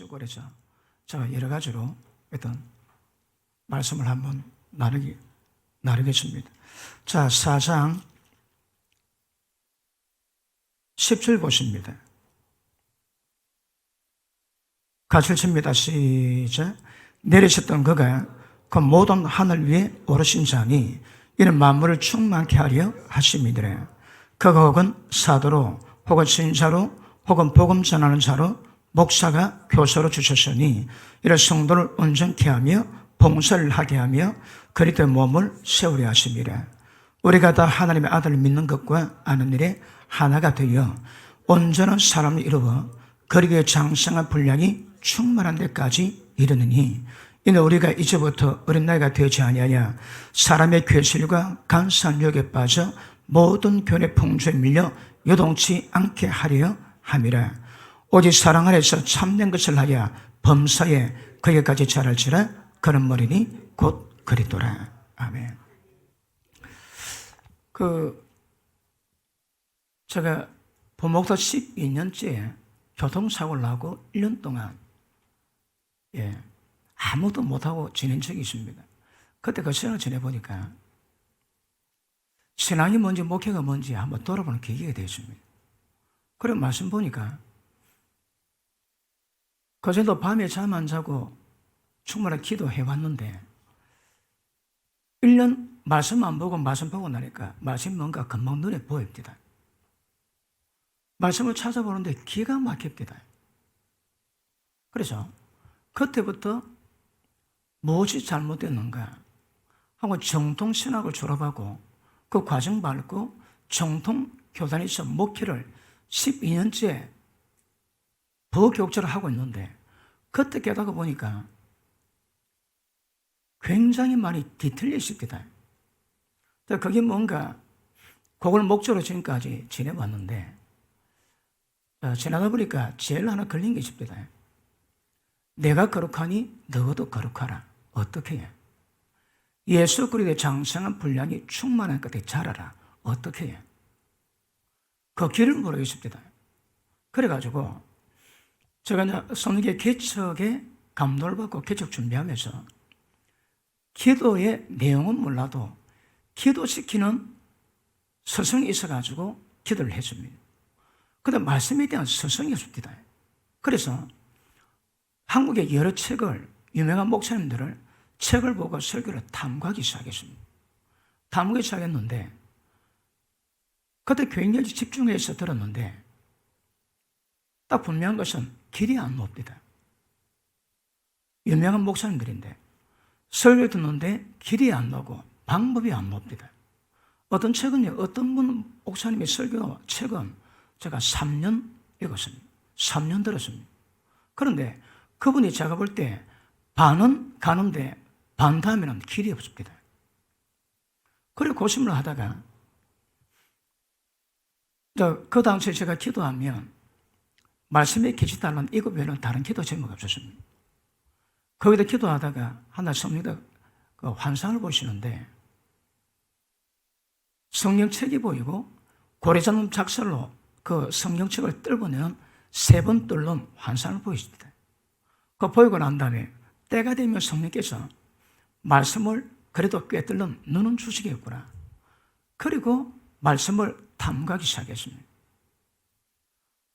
있고 그래서 제가 여러 가지로 어떤 말씀을 한번 나누겠습니다. 자, 4장 10절 보십니다. 같이 칩니다. 시작. 내리셨던 그가 그 모든 하늘 위에 오르신 자니 이는 만물을 충만케 하려 하심이더라. 그가 혹은 사도로 혹은 신사로 혹은 복음 전하는 자로 목사가 교사로 주셨으니 이를 성도를 온전케 하며 봉사를 하게 하며 그리스도의 몸을 세우려 하심이라. 우리가 다 하나님의 아들을 믿는 것과 아는 일에 하나가 되어 온전한 사람을 이루어 그리스도의 장성한 분량이 충만한 데까지 이르느니 이는 우리가 이제부터 어린 나이가 되지 아니하냐 사람의 괴실과 간사한 유혹에 빠져 모든 교훈의 풍조에 밀려 요동치 않게 하려 함이라. 오직 사랑 안에서 참된 것을 하여 범사에 거기까지 자랄지라. 그런 머리니 곧 그리스도라. 아멘. 제가 부목사 12년째 교통사고를 나고 1년 동안 아무도 못하고 지낸 적이 있습니다. 그때 그 시간을 지내보니까 신앙이 뭔지 목회가 뭔지 한번 돌아보는 계기가 되었습니다. 그런 말씀 보니까 그전에도 밤에 잠 안 자고 충분히 기도해왔는데 1년 말씀 안 보고 말씀 보고 나니까 말씀 뭔가 금방 눈에 보입니다. 말씀을 찾아보는데 기가 막힙니다. 그래서 그때부터 무엇이 잘못됐는가 하고 정통신학을 졸업하고 그 과정 밟고 정통교단에서 목회를 12년째 부교육자를 하고 있는데 그때 깨닫고 보니까 굉장히 많이 뒤틀려 있습니다. 그게 뭔가 그걸 목적으로 지금까지 지내봤는데 지나다 보니까 제일 하나 걸린 게 있습니다. 내가 거룩하니 너도 거룩하라. 어떻게 해? 예수 그리스도의 장성한 분량이 충만한 것에 자라라. 어떻게 해? 그 길을 모르겠습니다. 그래가지고 제가 성경의 개척에 감동을 받고 개척 준비하면서 기도의 내용은 몰라도 기도시키는 서성이 있어가지고 기도를 했습니다. 그런데 말씀에 대한 서성이 없습니다. 그래서 한국의 여러 책을, 유명한 목사님들을 책을 보고 설교를 탐구하기 시작했습니다. 탐구하기 시작했는데 그때 굉장히 집중해서 들었는데 딱 분명한 것은 길이 안 놉니다. 유명한 목사님들인데 설교 듣는데 길이 안 나고 방법이 안 놉니다. 어떤 책은요, 어떤 분 목사님의 설교 책은 제가 3년 읽었습니다. 3년 들었습니다. 그런데 그분이 제가 볼 때 반은 가는데 반 다음에는 길이 없습니다. 그리고 고심을 하다가 그 당시에 제가 기도하면 말씀에 계시다는 이거 외에는 다른 기도 제목이 없었습니다. 거기다 기도하다가 하나 성령이 그 환상을 보시는데 성경책이 보이고 고래자놈 작살로 그 성경책을 뚫어내는 3번 뚫는 환상을 보이십니다. 그 보이고 난 다음에 때가 되면 성령께서 말씀을 그래도 꿰뚫는 눈은 주시겠구나. 그리고 말씀을 탐구하기 시작했습니다.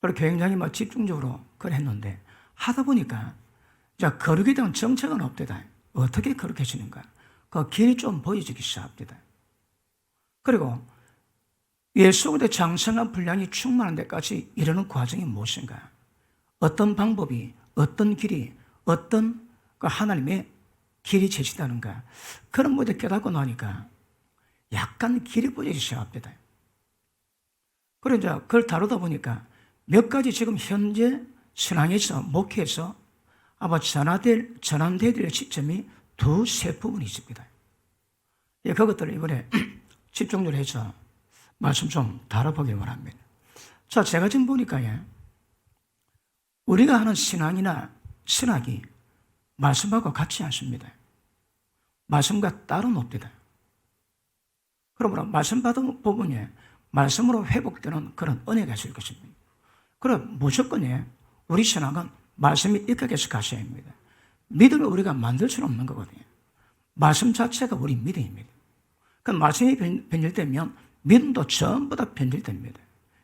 그리고 굉장히 집중적으로 그걸 했는데 하다 보니까 거룩에 대한 정책은 없대다. 어떻게 거룩해지는가? 그 길이 좀 보여지기 시작합니다. 그리고 예수 그리스도의 장성한 분량이 충만한 데까지 이르는 과정이 무엇인가? 어떤 방법이, 어떤 길이, 어떤 그 하나님의 길이 제시되는가? 그런 모든 깨닫고 나니까 약간 길이 보이기 시작합니다. 그리고 이제 그걸 다루다 보니까 몇 가지 지금 현재 신앙에서, 목회에서 아마 전환되어야 될 시점이 2-3 부분이 있습니다. 그것들을 이번에 집중적으로 해서 말씀 좀 다뤄보길 원합니다. 자, 제가 지금 보니까 우리가 하는 신학이 말씀하고 같지 않습니다. 말씀과 따로 높니다. 그러므로 말씀 받은 부분에 말씀으로 회복되는 그런 은혜가 있을 것입니다. 그럼 무조건 우리 신앙은 말씀이 입각해서 가셔야 합니다. 믿음을 우리가 만들 수는 없는 거거든요. 말씀 자체가 우리 믿음입니다. 그 말씀이 변질되면 믿음도 전부 다 변질됩니다.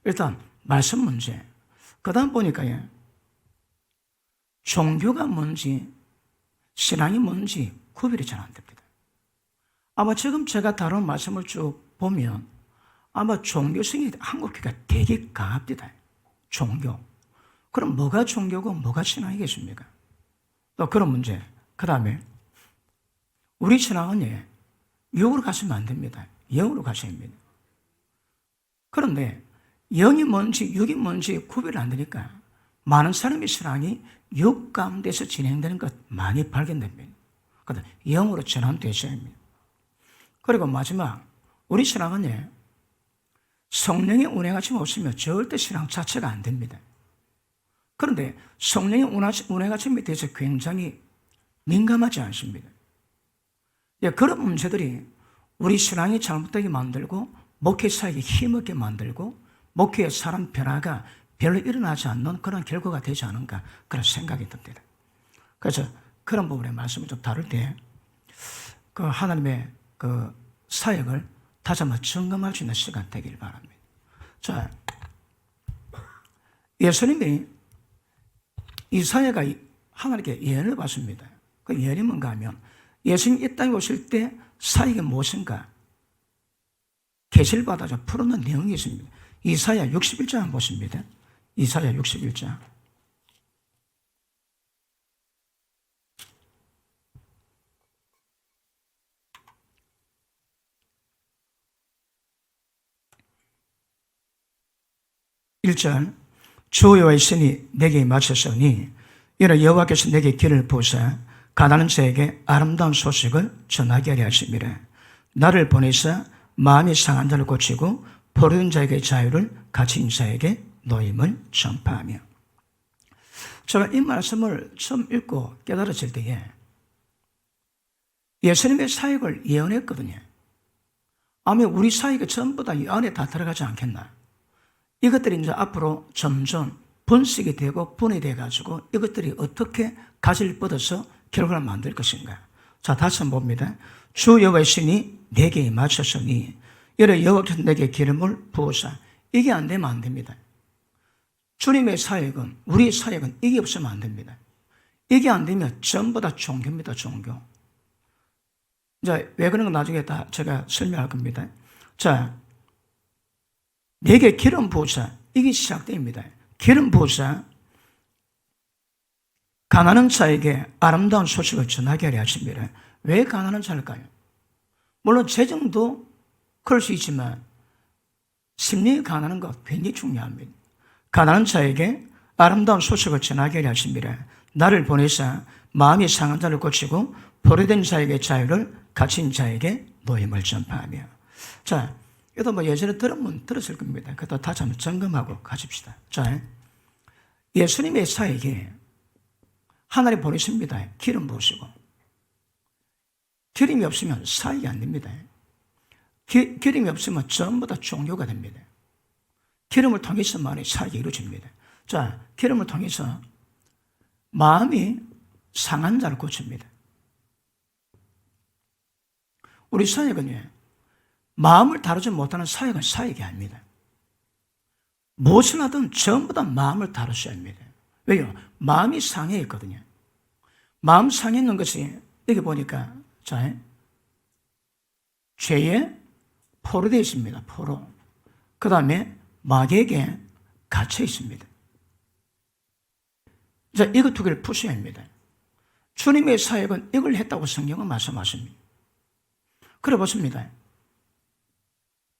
일단 말씀 문제. 그 다음 보니까 종교가 뭔지 신앙이 뭔지 구별이 잘 안 됩니다. 아마 지금 제가 다룬 말씀을 쭉 보면 아마 종교성이 한국교회가 되게 강합니다. 종교. 그럼 뭐가 종교고 뭐가 신앙이겠습니까? 또 그런 문제. 그 다음에 우리 신앙은 육으로 가시면 안 됩니다. 영으로 가셔야 합니다. 그런데 영이 뭔지 육이 뭔지 구별이 안 되니까 많은 사람의 신앙이 육 가운데서 진행되는 것 많이 발견됩니다. 그래서 영으로 전환되셔야 합니다. 그리고 마지막 우리 신앙은 성령의 운행하심이 없으면 절대 신앙 자체가 안 됩니다. 그런데 성령의 운행하심에 대해서 굉장히 민감하지 않습니다. 그런 문제들이 우리 신앙이 잘못되게 만들고 목회 사역이 힘없게 만들고 목회의 사람 변화가 별로 일어나지 않는 그런 결과가 되지 않은가 그런 생각이 듭니다. 그래서 그런 부분의 말씀을 좀 다룰 때 그 하나님의 그 사역을 다시 한번 점검할 수 있는 시간 되길 바랍니다. 자, 예수님이 이사야가 하나님께 예언을 받습니다. 그 예언이 뭔가 하면 예수님이 이 땅에 오실 때 사역이 무엇인가 계시를 받아서 풀어놓은 내용이 있습니다. 이사야 61장 한번 보십니다. 이사야 61장. (1절) 주 여호와의 신이 내게 맞으셨으니 이는 여호와께서 내게 길을 부으사 가난한 자에게 아름다운 소식을 전하게 하려 하심이라. 나를 보내사 마음이 상한 자를 고치고 포로된 자에게 자유를 갇힌 자에게 노임을 전파하며. 제가 이 말씀을 처음 읽고 깨달았을 때에 예수님의 사역을 예언했거든요. 아마 우리 사역이 전부 다 이 안에 다 들어가지 않겠나. 이것들이 이제 앞으로 점점 분석이 되고 분해돼 가지고 이것들이 어떻게 가지를 뻗어서 결과를 만들 것인가. 자, 다시 한번 봅니다. 주 여호와의 신이 내게 맞으셨으니 이래 여호와께서 내게 기름을 부으사. 이게 안 되면 안 됩니다. 주님의 사역은 우리의 사역은 이게 없으면 안 됩니다. 이게 안 되면 전부 다 종교입니다. 종교. 자, 왜 그런 건 나중에 다 제가 설명할 겁니다. 자, 내게 기름 부으사. 이게 시작됩니다. 기름 부으사 가난한 자에게 아름다운 소식을 전하게 하려 하십니다. 왜 가난한 자일까요? 물론 재정도 그럴 수 있지만 심리의 가난한 것 굉장히 중요합니다. 가난한 자에게 아름다운 소식을 전하게 하려 하십니다. 나를 보내사 마음이 상한 자를 고치고 포로된 자에게 자유를 갇힌 자에게 노임을 전파하며. 자, 이것도 뭐 예전에 들었을 겁니다. 그것도 다시 한번 점검하고 가십시다. 자, 예수님의 사역에 하나님 보내십니다. 기름 부으시고. 기름이 없으면 사역이 안 됩니다. 기름이 없으면 전부 다 종교가 됩니다. 기름을 통해서만이 사역이 이루어집니다. 자, 기름을 통해서 마음이 상한 자를 고칩니다. 우리 사역은요, 마음을 다루지 못하는 사역은 사역이 아닙니다. 무엇을 하든 전부 다 마음을 다루셔야 합니다. 왜요? 마음이 상해 있거든요. 마음 상해 있는 것이 여기 보니까 자, 죄에 포로되어 있습니다. 포로. 그 다음에 마귀에게 갇혀 있습니다. 자, 이것 두 개를 푸셔야 합니다. 주님의 사역은 이걸 했다고 성경은 말씀하십니다. 그래 보십니다.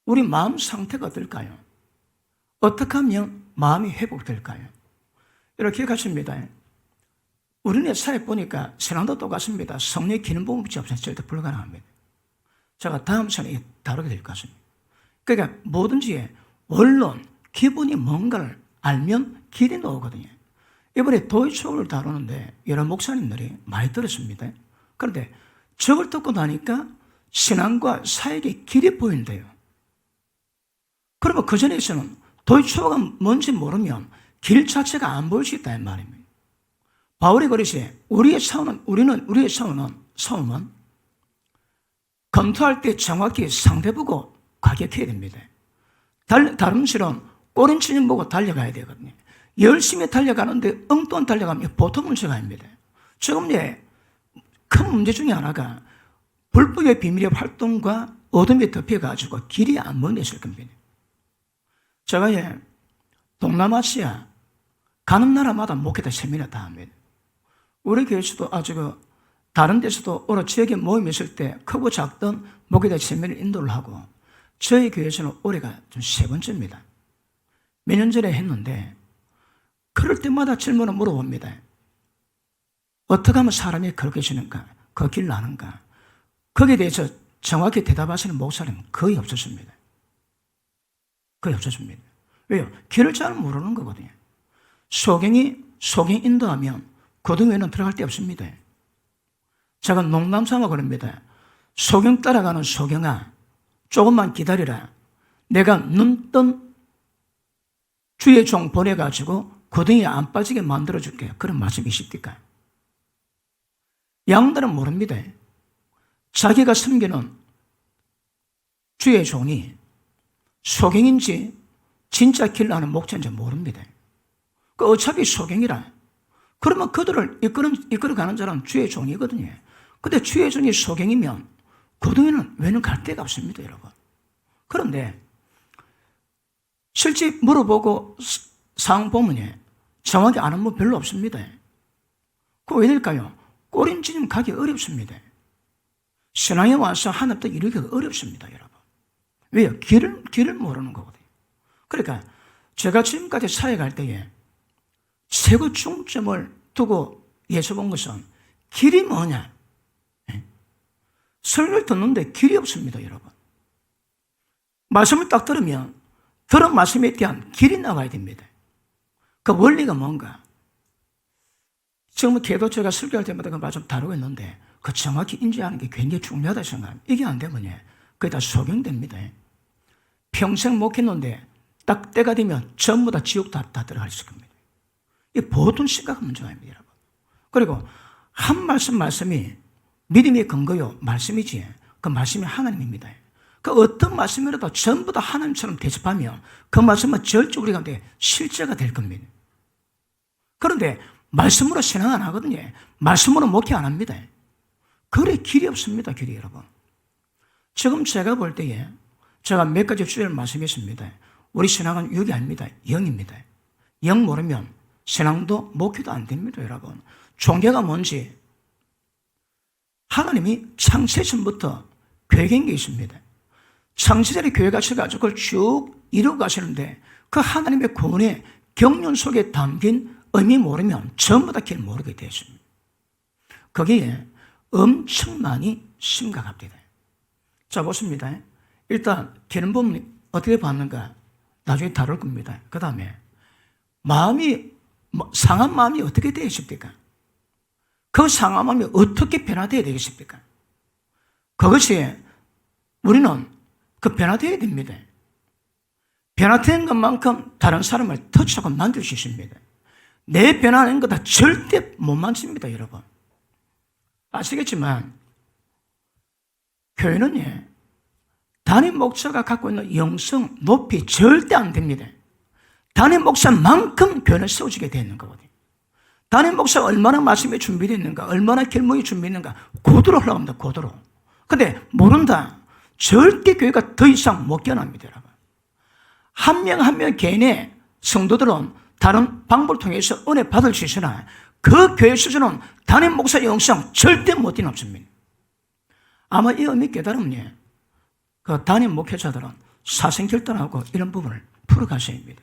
우리 마음 상태가 어떨까요? 어떻게 하면 마음이 회복될까요? 이렇게 기억하십니다. 우리네 사역 보니까 신앙도 똑같습니다. 성령의 기능 부음이 없으면 절대 불가능합니다. 제가 다음 시간에 다루게 될 것 같습니다. 그러니까 뭐든지 원론, 기본이 뭔가를 알면 길이 나오거든요. 이번에 도의촉을 다루는데 여러 목사님들이 많이 들었습니다. 그런데 저걸 듣고 나니까 신앙과 사역의 길이 보인대요. 그러면 그 전에서는 도의촉가 뭔지 모르면 길 자체가 안 보일 수 있다는 말입니다. 바울이 그러시 우리의 싸움은 검토할 때 정확히 상대 보고 가격해야 됩니다. 다른 실은 꼬린치님 보고 달려가야 되거든요. 열심히 달려가는데 엉뚱한 달려가면 보통 문제가 아닙니다. 지금 큰 문제 중에 하나가 불법의 비밀의 활동과 어둠에 덮여가지고 길이 안 보이실 겁니다. 제가 동남아시아 가는 나라마다 목회자 세미나 다 합니다. 우리 교회에서도 아주 다른 데서도 오늘 지역에 모임 있을 때 크고 작던 목회자 세미나를 인도를 하고 저희 교회에서는 올해가 좀 3번째입니다. 몇 년 전에 했는데 그럴 때마다 질문을 물어봅니다. 어떻게 하면 사람이 그렇게 지는가? 그 길 나는가? 거기에 대해서 정확히 대답하시는 목사님은 거의 없었습니다. 거의 없었습니다. 왜요? 길을 잘 모르는 거거든요. 소경 인도하면 고등에는 들어갈 데 없습니다. 제가 농담삼아 그럽니다. 소경 따라가는 소경아, 조금만 기다리라. 내가 눈뜬 주의 종 보내가지고 고등에 안 빠지게 만들어줄게요. 그런 말씀이십니까? 양들은 모릅니다. 자기가 섬기는 주의 종이 소경인지 진짜 길 나는 목자인지 모릅니다. 어차피 소경이라. 그러면 그들을 이끌어가는 자는 주의 종이거든요. 근데 주의 종이 소경이면 고등에는 왜는 갈 데가 없습니다, 여러분. 그런데 실제 물어보고 상황 보면 정확히 아는 분 별로 없습니다. 그거 왜 될까요? 꼬림지는 가기 어렵습니다. 신앙에 와서 하나도 이루기가 어렵습니다, 여러분. 왜요? 길을 모르는 거거든요. 그러니까 제가 지금까지 사역할 때에 최고 중점을 두고 예수 본 것은 길이 뭐냐? 설교를 듣는데 길이 없습니다, 여러분. 말씀을 딱 들으면 들은 말씀에 대한 길이 나와야 됩니다. 그 원리가 뭔가? 지금 계도 제가 설교할 때마다 그 말씀 다루고 있는데 그 정확히 인지하는 게 굉장히 중요하다 생각합니다. 이게 안 되면 그게 다 소경됩니다. 평생 목했는데 딱 때가 되면 전부 다 지옥 다 들어갈 수 있습니다. 이게 보통 심각한 문제가 아닙니다, 여러분. 그리고 한 말씀이 믿음의 근거요, 말씀이지. 그 말씀이 하나님입니다. 그 어떤 말씀이라도 전부 다 하나님처럼 대접하면 그 말씀은 절대 우리 가운데 실제가 될 겁니다. 그런데 말씀으로 신앙 안 하거든요. 말씀으로 목회 안 합니다. 그래 길이 없습니다, 길이 여러분. 지금 제가 볼 때에 제가 몇 가지 주제를 말씀했습니다. 우리 신앙은 육이 아닙니다. 영입니다. 영 모르면 신앙도 목회도 안 됩니다, 여러분. 종교가 뭔지 하나님이 창세 전부터 계획한 게 있습니다. 창세전에 교회가 서가지고 그걸 쭉 이루어 가시는데 그 하나님의 구원의 경륜 속에 담긴 의미 모르면 전부 다 길 모르게 되었습니다. 거기에 엄청 많이 심각합니다. 자, 보십니다. 일단 길은 보면 어떻게 봤는가 나중에 다룰 겁니다. 그 다음에 상한 마음이 어떻게 되겠습니까? 그 상한 마음이 어떻게 변화되어야 되겠습니까? 그것이 우리는 그 변화되어야 됩니다. 변화된 것만큼 다른 사람을 터치하고 만들 수 있습니다. 내 변화하는 거 다 절대 못 만집니다, 여러분. 아시겠지만 교회는 담임 목사가 갖고 있는 영성 높이 절대 안 됩니다. 담임 목사만큼 교회는 세워지게 되는 거거든요. 담임 목사가 얼마나 말씀이 준비되어 있는가, 얼마나 결목이 준비되어 있는가, 고도로 흘러갑니다, 고도로. 근데 모른다. 절대 교회가 더 이상 못 견합니다, 여러분. 한 명 한 명 개인의 성도들은 다른 방법을 통해서 은혜 받을 수 있으나 그 교회 수준은 담임 목사의 영성 절대 못 뛰어넘습니다. 아마 이 의미 깨달으면 그 담임 목회자들은 사생결단하고 이런 부분을 풀어가셔야 합니다.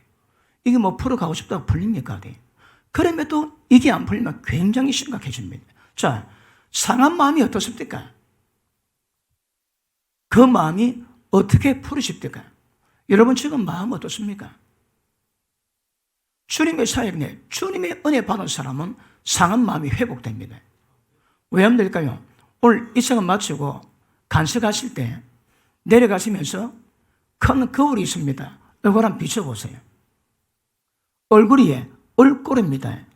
이게 뭐 풀어가고 싶다고 풀립니까? 그럼에도 이게 안 풀리면 굉장히 심각해집니다. 자, 상한 마음이 어떻습니까? 그 마음이 어떻게 풀으십니까? 여러분 지금 마음 어떻습니까? 주님의 사역 내 주님의 은혜 받은 사람은 상한 마음이 회복됩니다. 왜 하면 될까요? 오늘 이 시간 마치고 간식하실 때 내려가시면서 큰 거울이 있습니다. 얼굴 한번 비춰보세요. 얼굴이 얼꼴입니다.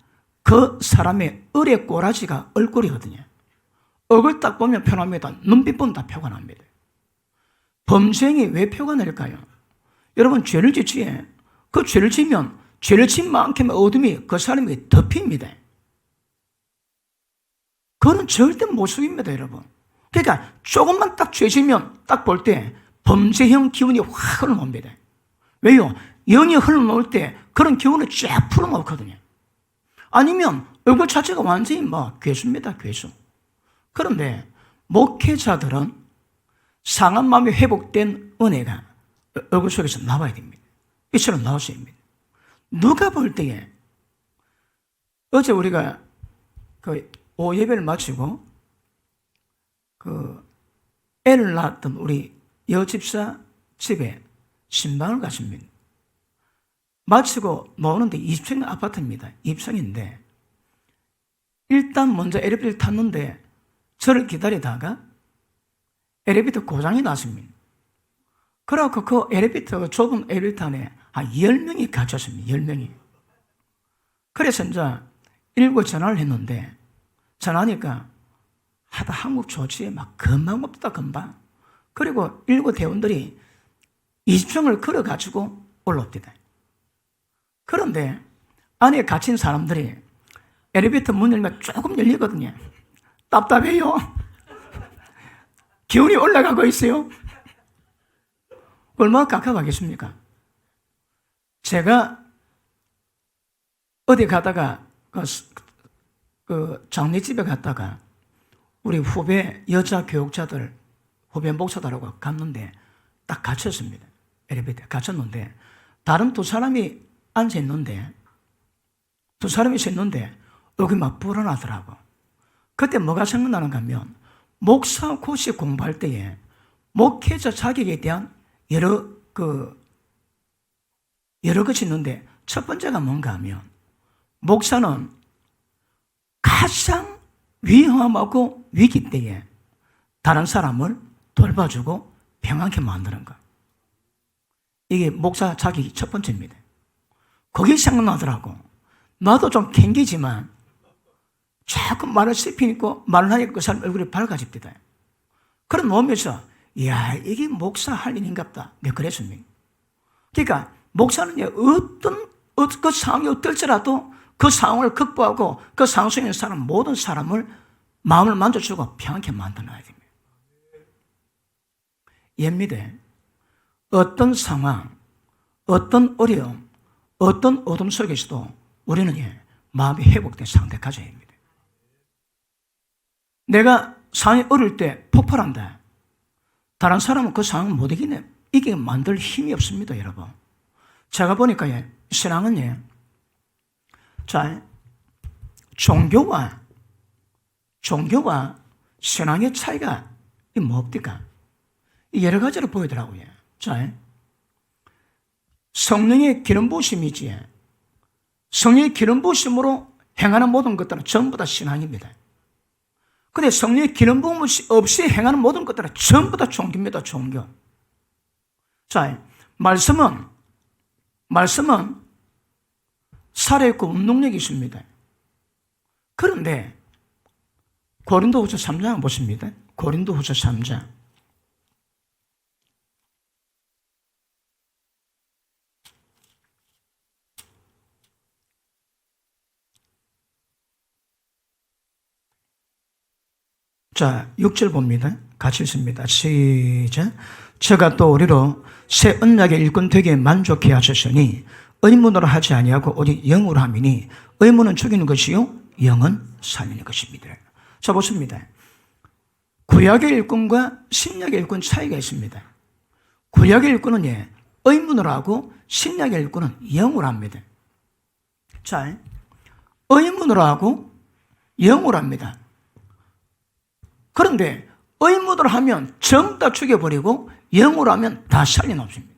그 사람의 을의 꼬라지가 얼굴이거든요. 얼굴 딱 보면 편합니다. 눈빛 보면 다 표가 납니다. 범죄행위 왜 표가 날까요? 여러분, 죄를 짓지에 그 죄를 지면 죄를 진 만큼 어둠이 그 사람에게 덮입니다. 그거는 절대 모습입니다, 여러분. 그러니까 조금만 딱 죄지면 딱 볼 때 범죄형 기운이 확 흘러옵니다. 왜요? 영이 흘러올 때 그런 기운을 쫙 풀어놓거든요. 아니면 얼굴 자체가 완전히 괴수입니다, 괴수. 그런데 목회자들은 상한 마음이 회복된 은혜가 얼굴 속에서 나와야 됩니다. 이처럼 나왔어야 합니다. 누가 볼 때에 어제 우리가 그 오예배를 마치고 애를 낳았던 우리 여집사 집에 신방을 갔습니다. 마치고 나오는데 20층 아파트입니다. 20층인데 일단 먼저 엘리베이터를 탔는데 저를 기다리다가 엘리베이터 고장이 났습니다. 그래갖고 그 엘리베이터, 좁은 엘리베이터 안에 한 10명이 갇혔습니다. 10명이. 그래서 이제 119 전화를 했는데 전화하니까 하다 한국 조치에 막 금방 없다 금방. 그리고 119 대원들이 20층을 걸어가지고 올라옵니다. 그런데 안에 갇힌 사람들이 엘리베이터 문 열면 조금 열리거든요. 답답해요. 기운이 올라가고 있어요. 얼마나 깝깝하겠습니까? 제가 어디 가다가 그 장례집에 갔다가 우리 후배 여자 교육자들, 후배 목사들하고 갔는데 딱 갇혔습니다. 엘리베이터에 갇혔는데 다른 두 사람이 앉아 있는데 여기 막 불어나더라고. 그때 뭐가 생각나는가 하면 목사 고시 공부할 때에 목회자 자격에 대한 여러 것이 있는데 첫 번째가 뭔가 하면 목사는 가장 위험하고 위기 때에 다른 사람을 돌봐주고 평안케 만드는 것. 이게 목사 자격이 첫 번째입니다. 거기 생각나더라고. 나도 좀 캥기지만 자꾸 말을 씹히니까 말을 하니까 그 사람 얼굴이 밝아집니다. 그런 몸에서 이야, 이게 목사 할 일인갑다. 내가 그랬습니다. 그러니까 목사는 어떤 그 상황이 어떨지라도 그 상황을 극복하고 그 상황 속에 있는 사람, 모든 사람을 마음을 만져주고 평안케 만들어야 됩니다. 예입니다. 어떤 상황, 어떤 어려움, 어떤 어둠 속에서도 우리는 마음이 회복된 상태 가져야 합니다. 내가 상황이 어려울 때 폭발한다. 다른 사람은 그 상황을 못 이기네. 이게 만들 힘이 없습니다, 여러분. 제가 보니까 신앙은 종교와 신앙의 차이가 뭡니까? 여러 가지로 보이더라고요. 성령의 기름 부으심이지. 성령의 기름 부으심으로 행하는 모든 것들은 전부 다 신앙입니다. 근데 성령의 기름 부음 없이 행하는 모든 것들은 전부 다 종교입니다, 종교. 말씀은 살아있고 운동력이 있습니다. 그런데 고린도후서 3장 보십니다. 고린도후서 3장. 자, 6절 봅니다. 같이 읽습니다. 시작. 저가 또 우리로 새 언약의 일꾼 되게 만족해 하셨으니 의문으로 하지 아니하고 오직 영으로 함이니 의문은 죽이는 것이요 영은 살리는 것입니다. 자, 보십니다. 구약의 일꾼과 신약의 일꾼 차이가 있습니다. 구약의 일꾼은 의문으로 하고 신약의 일꾼은 영으로 합니다. 자, 의문으로 하고 영으로 합니다. 그런데 의문으로 하면 전부 다 죽여버리고 영으로 하면 다 살려놓습니다.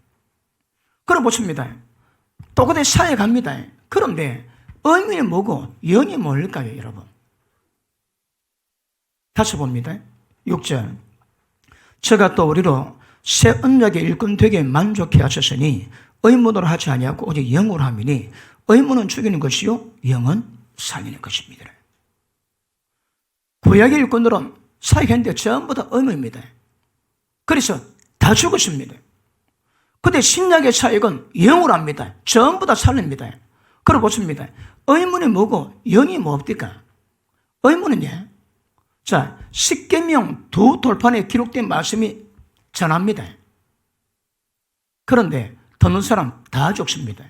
그럼 보십니다. 똑같이 사회 갑니다. 그런데 의문이 뭐고 영이 뭘까요, 여러분? 다시 봅니다. 6절. 저가 또 우리로 새 언약의 일꾼 되게 만족해 하셨으니 의문으로 하지 아니하고 오직 영으로 함이니 의문은 죽이는 것이요 영은 살리는 것입니다. 구약의 일꾼들은 사역했는데 전부 다 의무입니다. 그래서 다 죽었습니다. 근데 신약의 사역은 영으로 합니다. 전부 다 살립니다. 그러고 보십니다. 의문이 뭐고 영이 뭡니까? 의문은요. 자, 십계명 두 돌판에 기록된 말씀이 전합니다. 그런데 듣는 사람 다 죽습니다.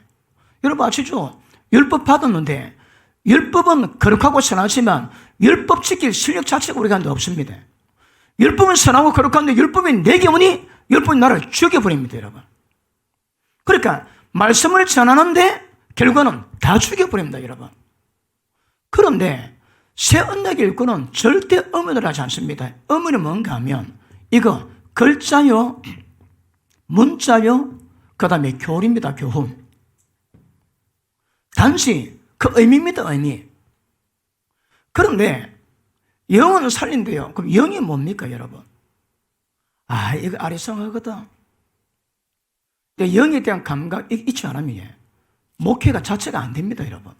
여러분 아시죠? 율법 받았는데 율법은 거룩하고 선하지만 율법 지킬 실력 자체가 우리가 없습니다. 율법은 선하고 거룩한데 율법이 내게 오니 율법이 나를 죽여버립니다, 여러분. 그러니까 말씀을 전하는데 결과는 다 죽여버립니다, 여러분. 그런데 새 언약의 일꾼은 절대 의문을 하지 않습니다. 의문이 뭔가 하면 이거 글자요, 문자요, 그 다음에 교리입니다, 교훈. 단지 그 의미입니다, 의미. 그런데 영은 살린대요. 그럼 영이 뭡니까, 여러분? 아, 이거 아리송하거든. 근데 영에 대한 감각 있지 않으면 목회가 자체가 안 됩니다, 여러분.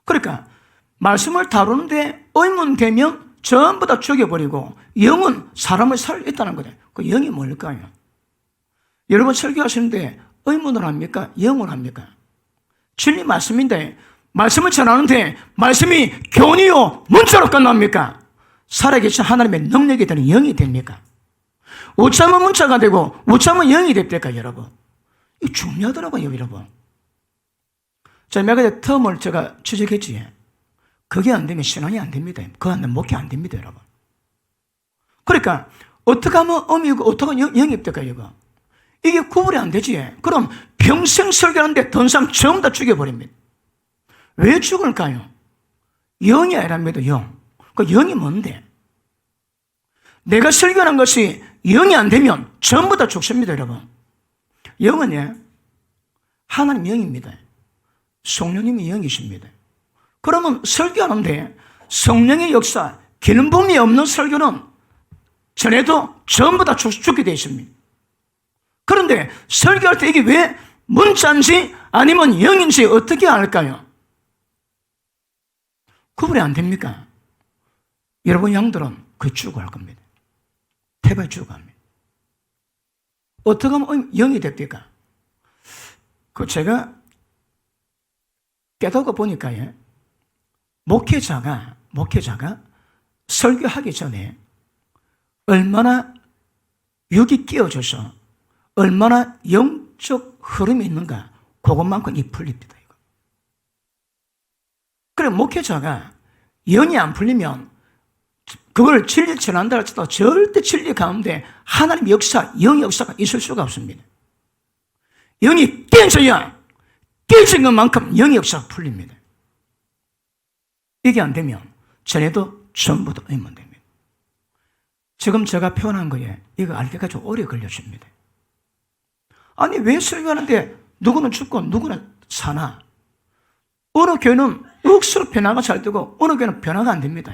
그러니까 말씀을 다루는데 의문되면 전부 다 죽여버리고 영은 사람을 살렸다는 거예요. 그 영이 뭘까요? 여러분 설교하시는데 의문을 합니까? 영을 합니까? 진리 말씀인데 말씀을 전하는데 말씀이 교훈이요 문자로 끝납니까? 살아계신 하나님의 능력이 되는 영이 됩니까? 우참은 문자가 되고 우참은 영이 됩니까, 여러분? 이거 중요하더라고요, 여러분. 자, 몇 가지 텀을 제가 지적했지. 그게 안 되면 신앙이 안 됩니다. 그거 안 되면 목회 안 됩니다, 여러분. 그러니까 어떻게 하면 의미고 어떻게 하면 영이 됩니까, 이거? 이게 구분이 안 되지. 그럼 평생 설교하는데 던 사람 전부 다 죽여버립니다. 왜 죽을까요? 영이 아니랍니다, 영. 그 영이 뭔데? 내가 설교하는 것이 영이 안 되면 전부 다 죽습니다, 여러분. 영은요, 하나님 영입니다. 성령님이 영이십니다. 그러면 설교하는데 성령의 역사, 기름붐이 없는 설교는 전에도 전부 다 죽게 되어 있습니다. 그런데 설교할 때 이게 왜 문자인지 아니면 영인지 어떻게 알까요? 구분이 안 됩니까? 여러분 양들은 그 죽어갈 겁니다. 태바에 죽어갑니다. 어떻게 하면 영이 됩니까? 그 제가 깨닫고 보니까 목회자가 설교하기 전에 얼마나 육이 끼어져서 얼마나 영적 흐름이 있는가 그것만큼 이 풀립니다. 이거. 그래 목회자가 영이 안 풀리면 그걸 진리 전한다 할지라도 절대 진리 가운데 하나님의 역사, 영의 역사가 있을 수가 없습니다. 영이 깨져야 깨진 것만큼 영의 역사가 풀립니다. 이게 안 되면 전에도 전부 다 의문됩니다. 지금 제가 표현한 거에 이거 알기가 좀 오래 걸려집니다. 아니 왜 설교하는데 누구는 죽고 누구는 사나? 어느 교회는 억수로 변화가 잘 되고 어느 교회는 변화가 안 됩니다.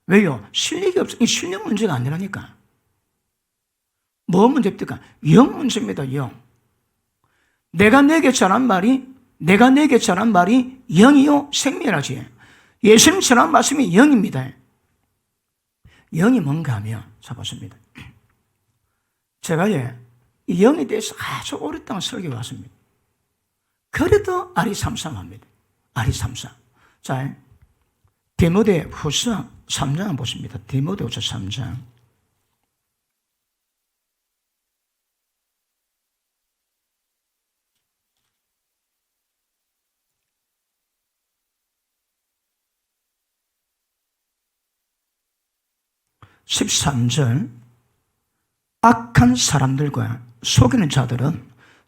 왜요? 실력이 없어. 이 실력 문제가 아니라니까. 뭐 문제입니까? 영 문제입니다. 영. 내가 내게 전한 말이 영이요 생명이라지. 예수님 전한 말씀이 영입니다. 영이 뭔가 하면 자 보십니다. 제가 이 영에 대해서 아주 오랫동안 설교해 왔습니다. 그래도 아리삼삼합니다. 아리삼삼. 자, 디모데후서 3장 보십니다. 디모데후서 3장. (13절) 악한 사람들과 속이는 자들은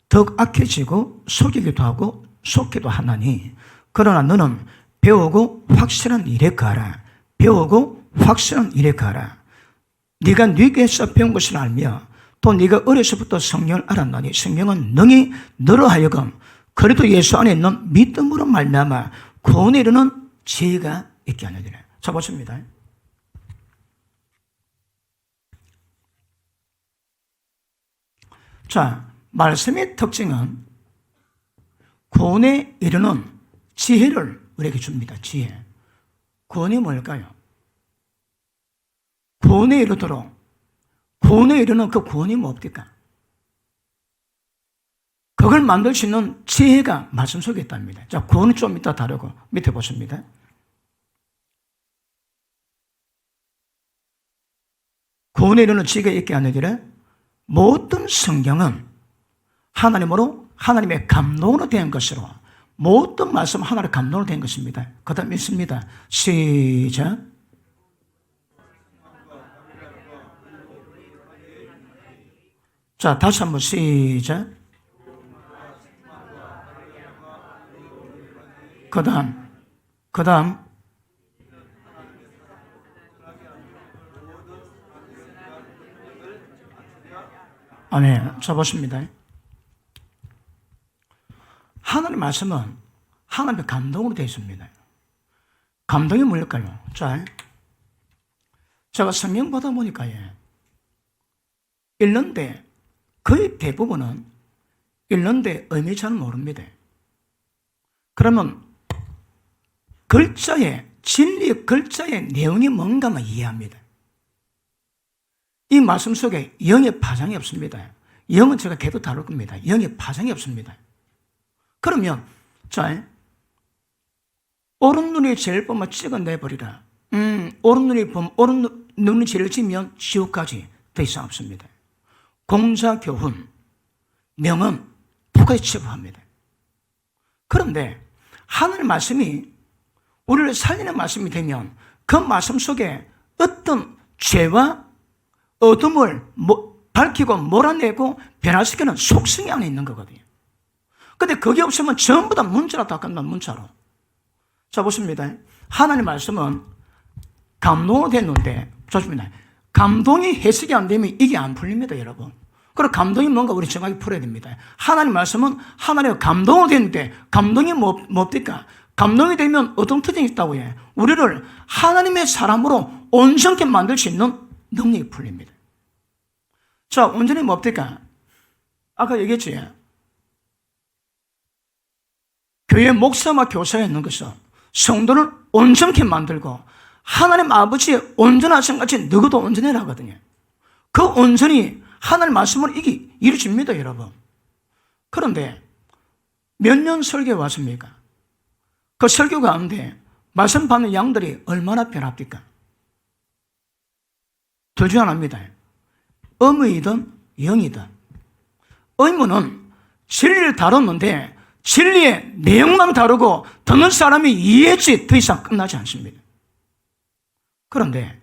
더욱 악해지고 속이기도 하고 속기도 하나니 그러나 너는 배우고 확실한 일에 가라. 배우고 확실한 일에 가라. 네가 뉘게서 배운 것을 알며 또 네가 어려서부터 성령을 알았나니 성령은 능히 너로 하여금 그래도 예수 안에 있는 믿음으로 말미암아 구원에 이르는 지혜가 있게 하느니라. 자 보십니다. 자, 말씀의 특징은 구원에 이르는 지혜를 우리에게 줍니다. 지혜. 구원이 뭘까요? 구원에 이르도록, 구원에 이르는 그 구원이 뭡니까? 그걸 만들 수 있는 지혜가 말씀 속에 있답니다. 자, 구원은 좀 이따 다루고 밑에 보십니다. 구원에 이르는 지혜가 있게 하느니라. 모든 성경은 하나님으로, 하나님의 감동으로 된 것으로, 모든 말씀 하나로 감동으로 된 것입니다. 그 다음 읽습니다. 시작. 자, 다시 한번 시작. 그 다음. 아멘. 자, 보십니다. 하나님의 말씀은 하나님의 감동으로 되어 있습니다. 감동이 뭘까요? 자, 제가 성경 보다 보니까 읽는데 거의 대부분은 읽는데 의미 잘 모릅니다. 그러면 글자의 진리, 글자의 내용이 뭔가만 이해합니다. 이 말씀 속에 영의 파장이 없습니다. 영은 제가 계속 다룰 겁니다. 영의 파장이 없습니다. 그러면 자, 오른 눈이 제일 보면 찍어내버리라. 오른 눈이 제일 지면 지옥까지 더 이상 없습니다. 공자, 교훈, 명은 부가에 취급합니다. 그런데 하나님의 말씀이 우리를 살리는 말씀이 되면 그 말씀 속에 어떤 죄와 어둠을 밝히고 몰아내고 변화시키는 속성이 안에 있는 거거든요. 근데 그게 없으면 전부 다 문자로 다 끝난 문자로. 자, 보십니다. 하나님의 말씀은 감동으로 됐는데, 좋습니다. 감동이 해석이 안 되면 이게 안 풀립니다, 여러분. 그리고 감동이 뭔가 우리 정확히 풀어야 됩니다. 하나님의 말씀은 하나님의 감동으로 됐는데, 감동이 뭡니까? 감동이 되면 어떤 특징이 있다고 해. 우리를 하나님의 사람으로 온전케 만들 수 있는 능력이 풀립니다. 자, 온전히 뭡니까? 아까 얘기했지. 교회 목사와 교사에 있는 것은 성도를 온전케 만들고 하나님 아버지의 온전하신 같이 너희도 온전해라 하거든요. 그 온전히 하나님 말씀으로 이게 이루어집니다, 여러분. 그런데 몇 년 설교에 왔습니까? 그 설교 가운데 말씀 받는 양들이 얼마나 변합니까? 둘 중 하나입니다. 의무이든 영이든. 의무는 진리를 다뤘는데 진리의 내용만 다루고 듣는 사람이 이해했지 더 이상 끝나지 않습니다. 그런데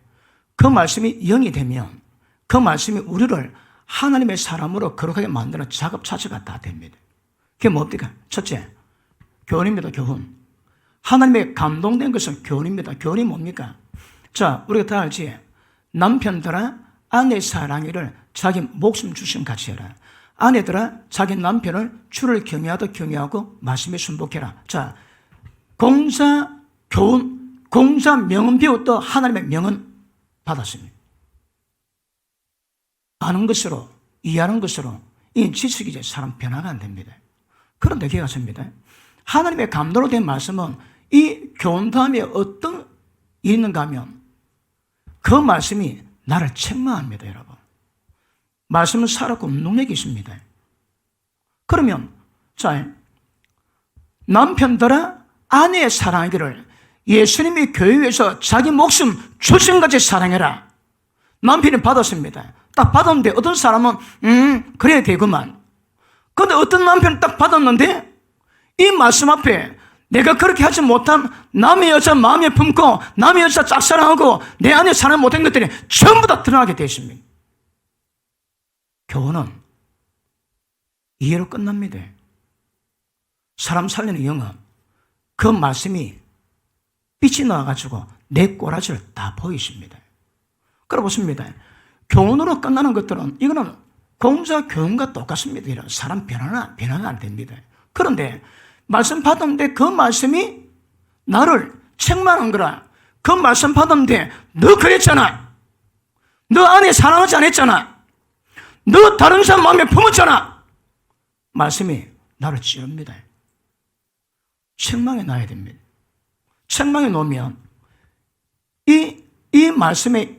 그 말씀이 영이 되면 그 말씀이 우리를 하나님의 사람으로 거룩하게 만드는 작업 자체가 다 됩니다. 그게 뭡니까? 첫째, 교훈입니다. 교훈. 하나님의 감동된 것은 교훈입니다. 교훈이 뭡니까? 자, 우리가 다 알지? 남편들아 아내 사랑이를 자기 목숨 주심 같이 해라. 아내들아 자기 남편을 주를 경외하듯 경외하고 말씀에 순복해라. 자, 공자 교훈, 공자 명은 배웠다. 하나님의 명은 받았습니다. 아는 것으로, 이해하는 것으로 이 지식이 이제 사람 변화가 안 됩니다. 그런데 기억하십니다. 하나님의 감동으로 된 말씀은 이 교훈 다음에 어떤 일이 있는가 하면 그 말씀이 나를 책망합니다, 여러분. 말씀은 살았고 능력이 있습니다. 그러면 자, 남편들아 아내의 사랑하기를 예수님이 교회에서 자기 목숨 주신같이 사랑해라. 남편이 받았습니다. 딱 받았는데 어떤 사람은 그래야 되구만. 그런데 어떤 남편이 딱 받았는데 이 말씀 앞에 내가 그렇게 하지 못한 남의 여자 마음에 품고 남의 여자 짝사랑하고 내 안에 사랑 못한 것들이 전부 다 드러나게 되어 있습니다. 교훈은 이해로 끝납니다. 사람 살리는 영은 그 말씀이 빛이 나와가지고 내 꼬라지를 다 보이십니다. 그러보십니다. 교훈으로 끝나는 것들은 이거는 공자 교훈과 똑같습니다. 사람 변화가 안 됩니다. 그런데 말씀 받았는데 그 말씀이 나를 책망한 거라. 그 말씀 받았는데 너 그랬잖아. 너 아내 사랑하지 않았잖아. 너 다른 사람 마음에 품었잖아. 말씀이 나를 찌릅니다. 책망해 놔야 됩니다. 책망에 놓으면 이 말씀에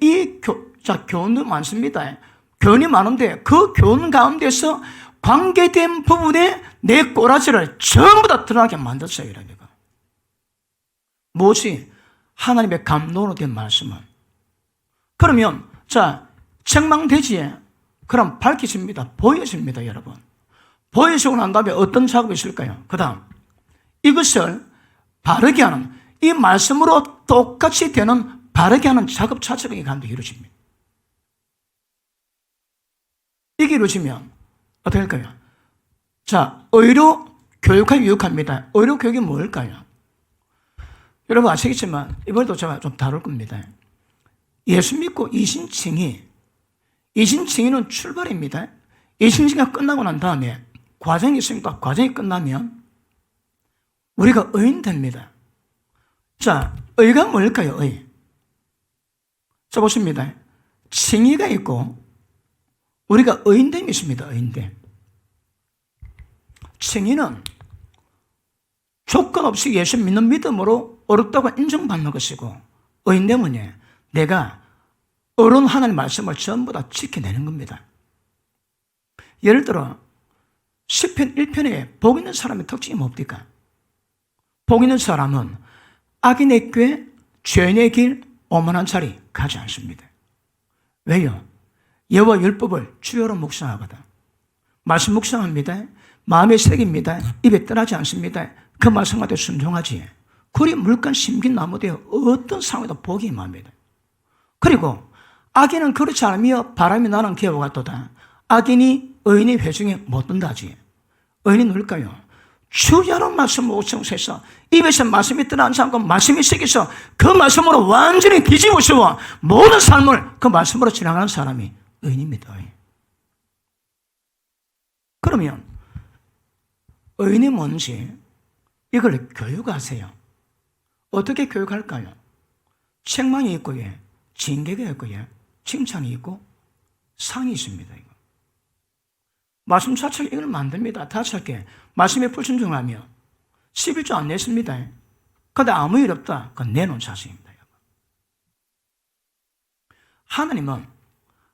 교훈도 많습니다. 교훈이 많은데 그 교훈 가운데서 관계된 부분에 내 꼬라지를 전부 다 드러나게 만들었어요. 이러니까. 무엇이? 하나님의 감동으로 된 말씀은. 그러면 책망되지? 그럼 밝혀집니다. 보여집니다, 여러분. 보여지고 난 다음에 어떤 작업이 있을까요? 그 다음 이것을 바르게 하는, 이 말씀으로 똑같이 되는 바르게 하는 작업 자체가 이 가운데 이루어집니다. 이게 이루어지면 어떻게 할까요? 의료 교육하기 유익합니다. 의료 교육이 뭘까요? 여러분 아시겠지만 이번에도 제가 좀 다룰 겁니다. 예수 믿고 이신칭의는 출발입니다. 이신칭의가 끝나고 난 다음에 과정이 있으니까 과정이 끝나면 우리가 의인 됩니다. 의가 뭘까요? 의. 보십니다. 칭의가 있고 우리가 의인됨이 있습니다. 의인됨. 칭의는 조건 없이 예수 믿는 믿음으로 어렵다고 인정받는 것이고, 의인됨은 내가 옳은 하나님의 말씀을 전부 다 지켜내는 겁니다. 예를 들어 시편 1편에 복 있는 사람의 특징이 뭡니까? 복 있는 사람은 악인의 꾀, 죄인의 길, 오만한 자리 가지 않습니다. 왜요? 여호와 율법을 주요로 묵상하거든. 말씀 묵상합니다. 마음에 새깁니다. 입에 떠나지 않습니다. 그 말씀한테 순종하지. 그리 물간 심긴 나무 되어 어떤 상황에도 복이 임합니다. 그리고 악인은 그렇지 않으며 바람이 나는 기회와 같도다. 악인이 의인의 회중에 못 든다지. 의인이 누굴까요? 주야로 말씀 묵상해서 입에서 말씀이 떠나지 않고 말씀이 새겨서 그 말씀으로 완전히 뒤집어씌워 모든 삶을 그 말씀으로 지나가는 사람이 의인입니다. 그러면 의인이 뭔지 이걸 교육하세요. 어떻게 교육할까요? 책망이 있고 징계가 있고 칭찬이 있고 상이 있습니다. 이거. 말씀 자체가 이걸 만듭니다. 다시 할게. 말씀에 불순종하며 11조 안 냈습니다. 근데 아무 일 없다. 그건 내놓은 자식입니다. 하나님은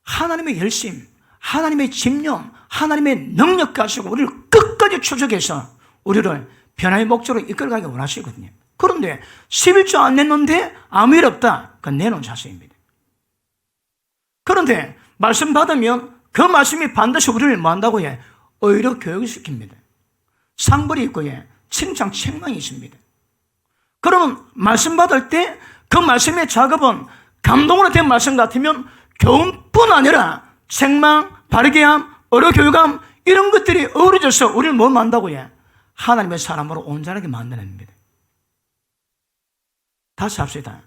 하나님의 열심, 하나님의 집념, 하나님의 능력 가지고 우리를 끝까지 추적해서 우리를 변화의 목적으로 이끌어가기 원하시거든요. 그런데 11조 안 냈는데 아무 일 없다. 그건 내놓은 자식입니다. 그런데 말씀 받으면 그 말씀이 반드시 우리를 뭐 한다고 의로 교육시킵니다. 상벌이 있고 칭찬, 책망이 있습니다. 그러면 말씀 받을 때 그 말씀의 작업은 감동으로 된 말씀 같으면 교훈뿐 아니라 책망, 바르게 함, 의로 교육함 이런 것들이 어우러져서 우리를 뭐 만다고 하나님의 사람으로 온전하게 만들어냅니다. 다시 합시다.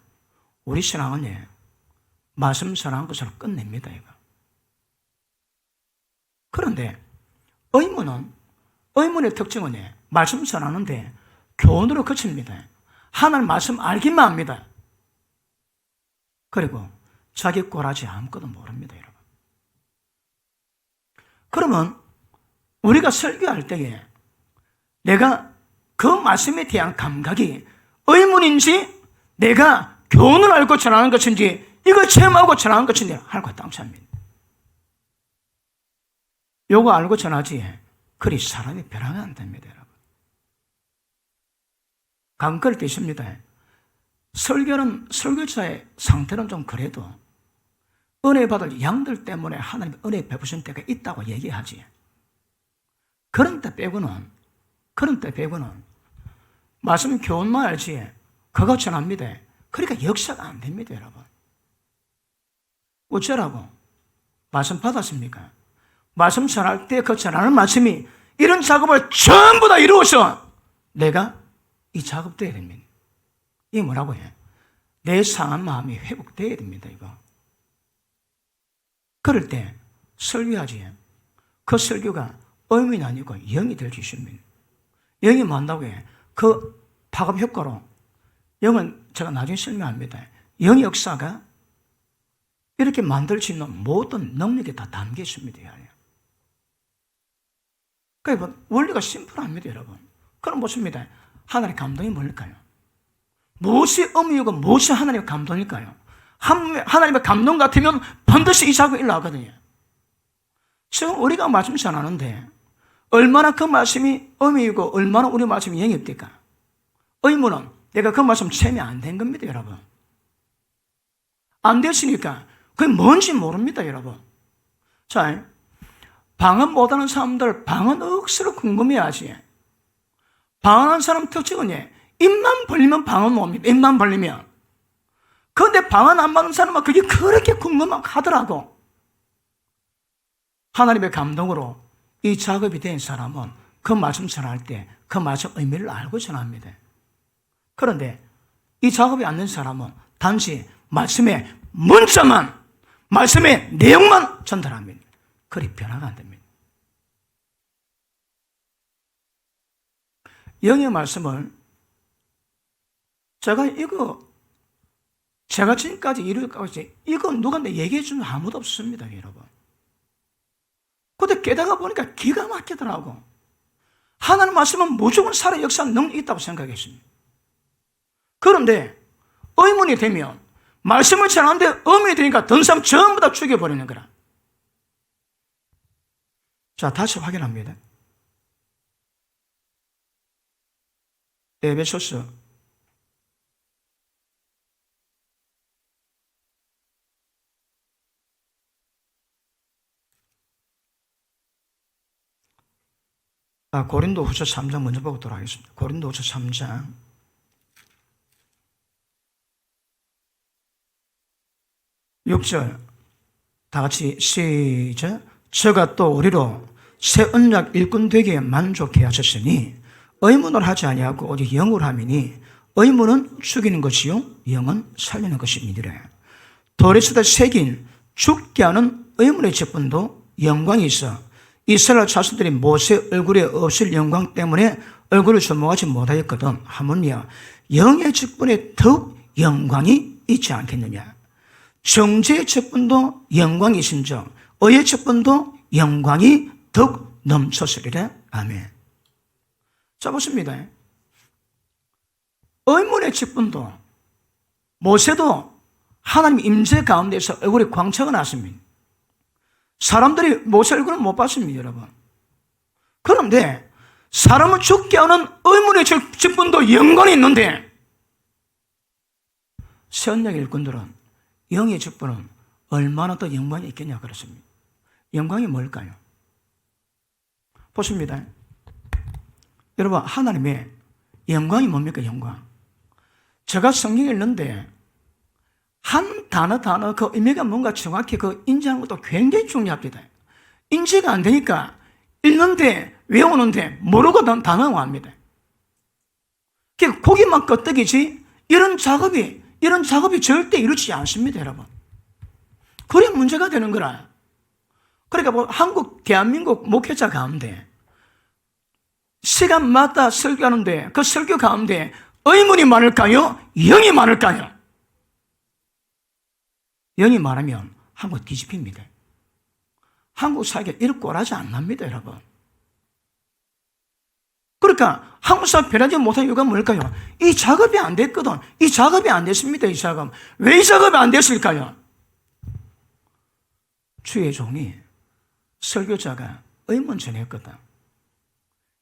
우리 신앙은 말씀 전하는 것으로 끝냅니다. 이거. 그런데 의문의 특징은 말씀 전하는데 교훈으로 그칩니다. 하나님 말씀 알기만 합니다. 그리고 자기 꼬라지 아무것도 모릅니다. 여러분. 그러면 우리가 설교할 때에 내가 그 말씀에 대한 감각이 의문인지 내가 교훈을 알고 전하는 것인지 이걸 체험하고 전하는 것인지 하나가 땅차입니다. 요거 알고 전하지 그리 사람이 변하면 안 됩니다. 여러분. 가끔 그럴 때 있습니다. 설교자의 상태는 좀 그래도 은혜 받을 양들 때문에 하나님 은혜 베푸신 때가 있다고 얘기하지. 그런 때 빼고는 말씀 교훈만 알지 그거 전합니다. 그러니까 역사가 안 됩니다. 여러분. 어쩌라고? 말씀 받았습니까? 말씀 전할 때 그 전하는 말씀이 이런 작업을 전부 다 이루어서 내가 이 작업돼야 됩니다. 이게 뭐라고 해? 내 상한 마음이 회복돼야 됩니다. 이거. 그럴 때 설교하지. 그 설교가 의문이 아니고 영이 될 수 있습니다. 영이 뭔다고 해? 그 파급 효과로 영은 제가 나중에 설명합니다. 영의 역사가 이렇게 만들 수 있는 모든 능력이 다 담겨 있습니다. 그러니까 원리가 심플합니다. 여러분. 그럼 보십니다. 하나님의 감동이 뭘까요? 무엇이 의미이고 무엇이 하나님의 감동일까요? 하나님의 감동 같으면 반드시 이 작업이 일어나거든요. 지금 우리가 말씀 전하는데 얼마나 그 말씀이 의미이고 얼마나 우리 말씀이 영입될까? 의무는 내가 그 말씀 체험이 안 된 겁니다, 여러분. 안 됐으니까 그게 뭔지 모릅니다, 여러분. 자, 방언 못하는 사람들 방언 억수로 궁금해하지. 방언하는 사람 특징은 입만 벌리면 방언 옵니다. 입만 벌리면. 그런데 방언 안 받는 사람은 그게 그렇게 궁금하더라고. 하나님의 감동으로 이 작업이 된 사람은 그 말씀 전할 때 그 말씀 의미를 알고 전합니다. 그런데 이 작업이 안 된 사람은 단지 말씀의 문자만, 말씀의 내용만 전달합니다. 그리 변화가 안 됩니다. 영의 말씀을 제가 지금까지 이루어까지 이거 누구한테 얘기해 주는 아무도 없습니다, 여러분. 근데 깨다가 보니까 기가 막히더라고. 하나님 말씀은 무조건 살아 역사하는 능력이 있다고 생각했습니다. 그런데 의문이 되면 말씀을 전하는데 의문이 되니까 든 사람 전부 다 죽여버리는 거라. 자, 다시 확인합니다. 에베소서 3장 먼저 보고 돌아가겠습니다. 고린도후서 3장 6절 다 같이 시작. 저가 또 우리로 새 언약 일꾼 되기에 만족해 하셨으니 의문을 하지 아니하고 오직 영으로 함이니 의문은 죽이는 것이요 영은 살리는 것입니다. 돌에서다 새긴 죽게 하는 의문의 직분도 영광이 있어 이스라엘 자손들이 모세 얼굴에 없을 영광 때문에 얼굴을 주목하지 못하였거든. 하물며 영의 직분에 더욱 영광이 있지 않겠느냐. 정죄의 직분도 영광이 있은즉 의의 직분도 영광이 더욱 넘쳤으리라. 아멘. 자, 보십니다. 의문의 직분도 모세도 하나님 임재 가운데서 얼굴에 광채가 났습니다. 사람들이 모세 얼굴은 못 봤습니다, 여러분. 그런데 사람을 죽게 하는 의문의 직분도 영광이 있는데 새 언약 일꾼들은 영의 직분은 얼마나 더 영광이 있겠냐 그렇습니다. 영광이 뭘까요? 보십니다. 여러분, 하나님의 영광이 뭡니까? 영광. 제가 성경에 읽는데 한 단어 그 의미가 뭔가 정확히 그 인지하는 것도 굉장히 중요합니다. 인지가 안 되니까 읽는데 외우는데 모르고 단어가 합니다. 고기만 끄떡이지 이런 작업이 절대 이루어지지 않습니다, 여러분. 그래 문제가 되는 거라. 그러니까 대한민국 목회자 가운데 시간마다 설교하는데 그 설교 가운데 의문이 많을까요? 영이 많을까요? 영이 많으면 한국 뒤집힙니다. 한국 사회가 이렇게 꼴하지 않납니다, 여러분. 그러니까 한국 사회 변하지 못한 이유가 뭘까요? 이 작업이 안 됐거든. 이 작업이 안 됐습니다, 이 작업. 왜 이 작업이 안 됐을까요? 주의 종이 설교자가 의문 전했거든.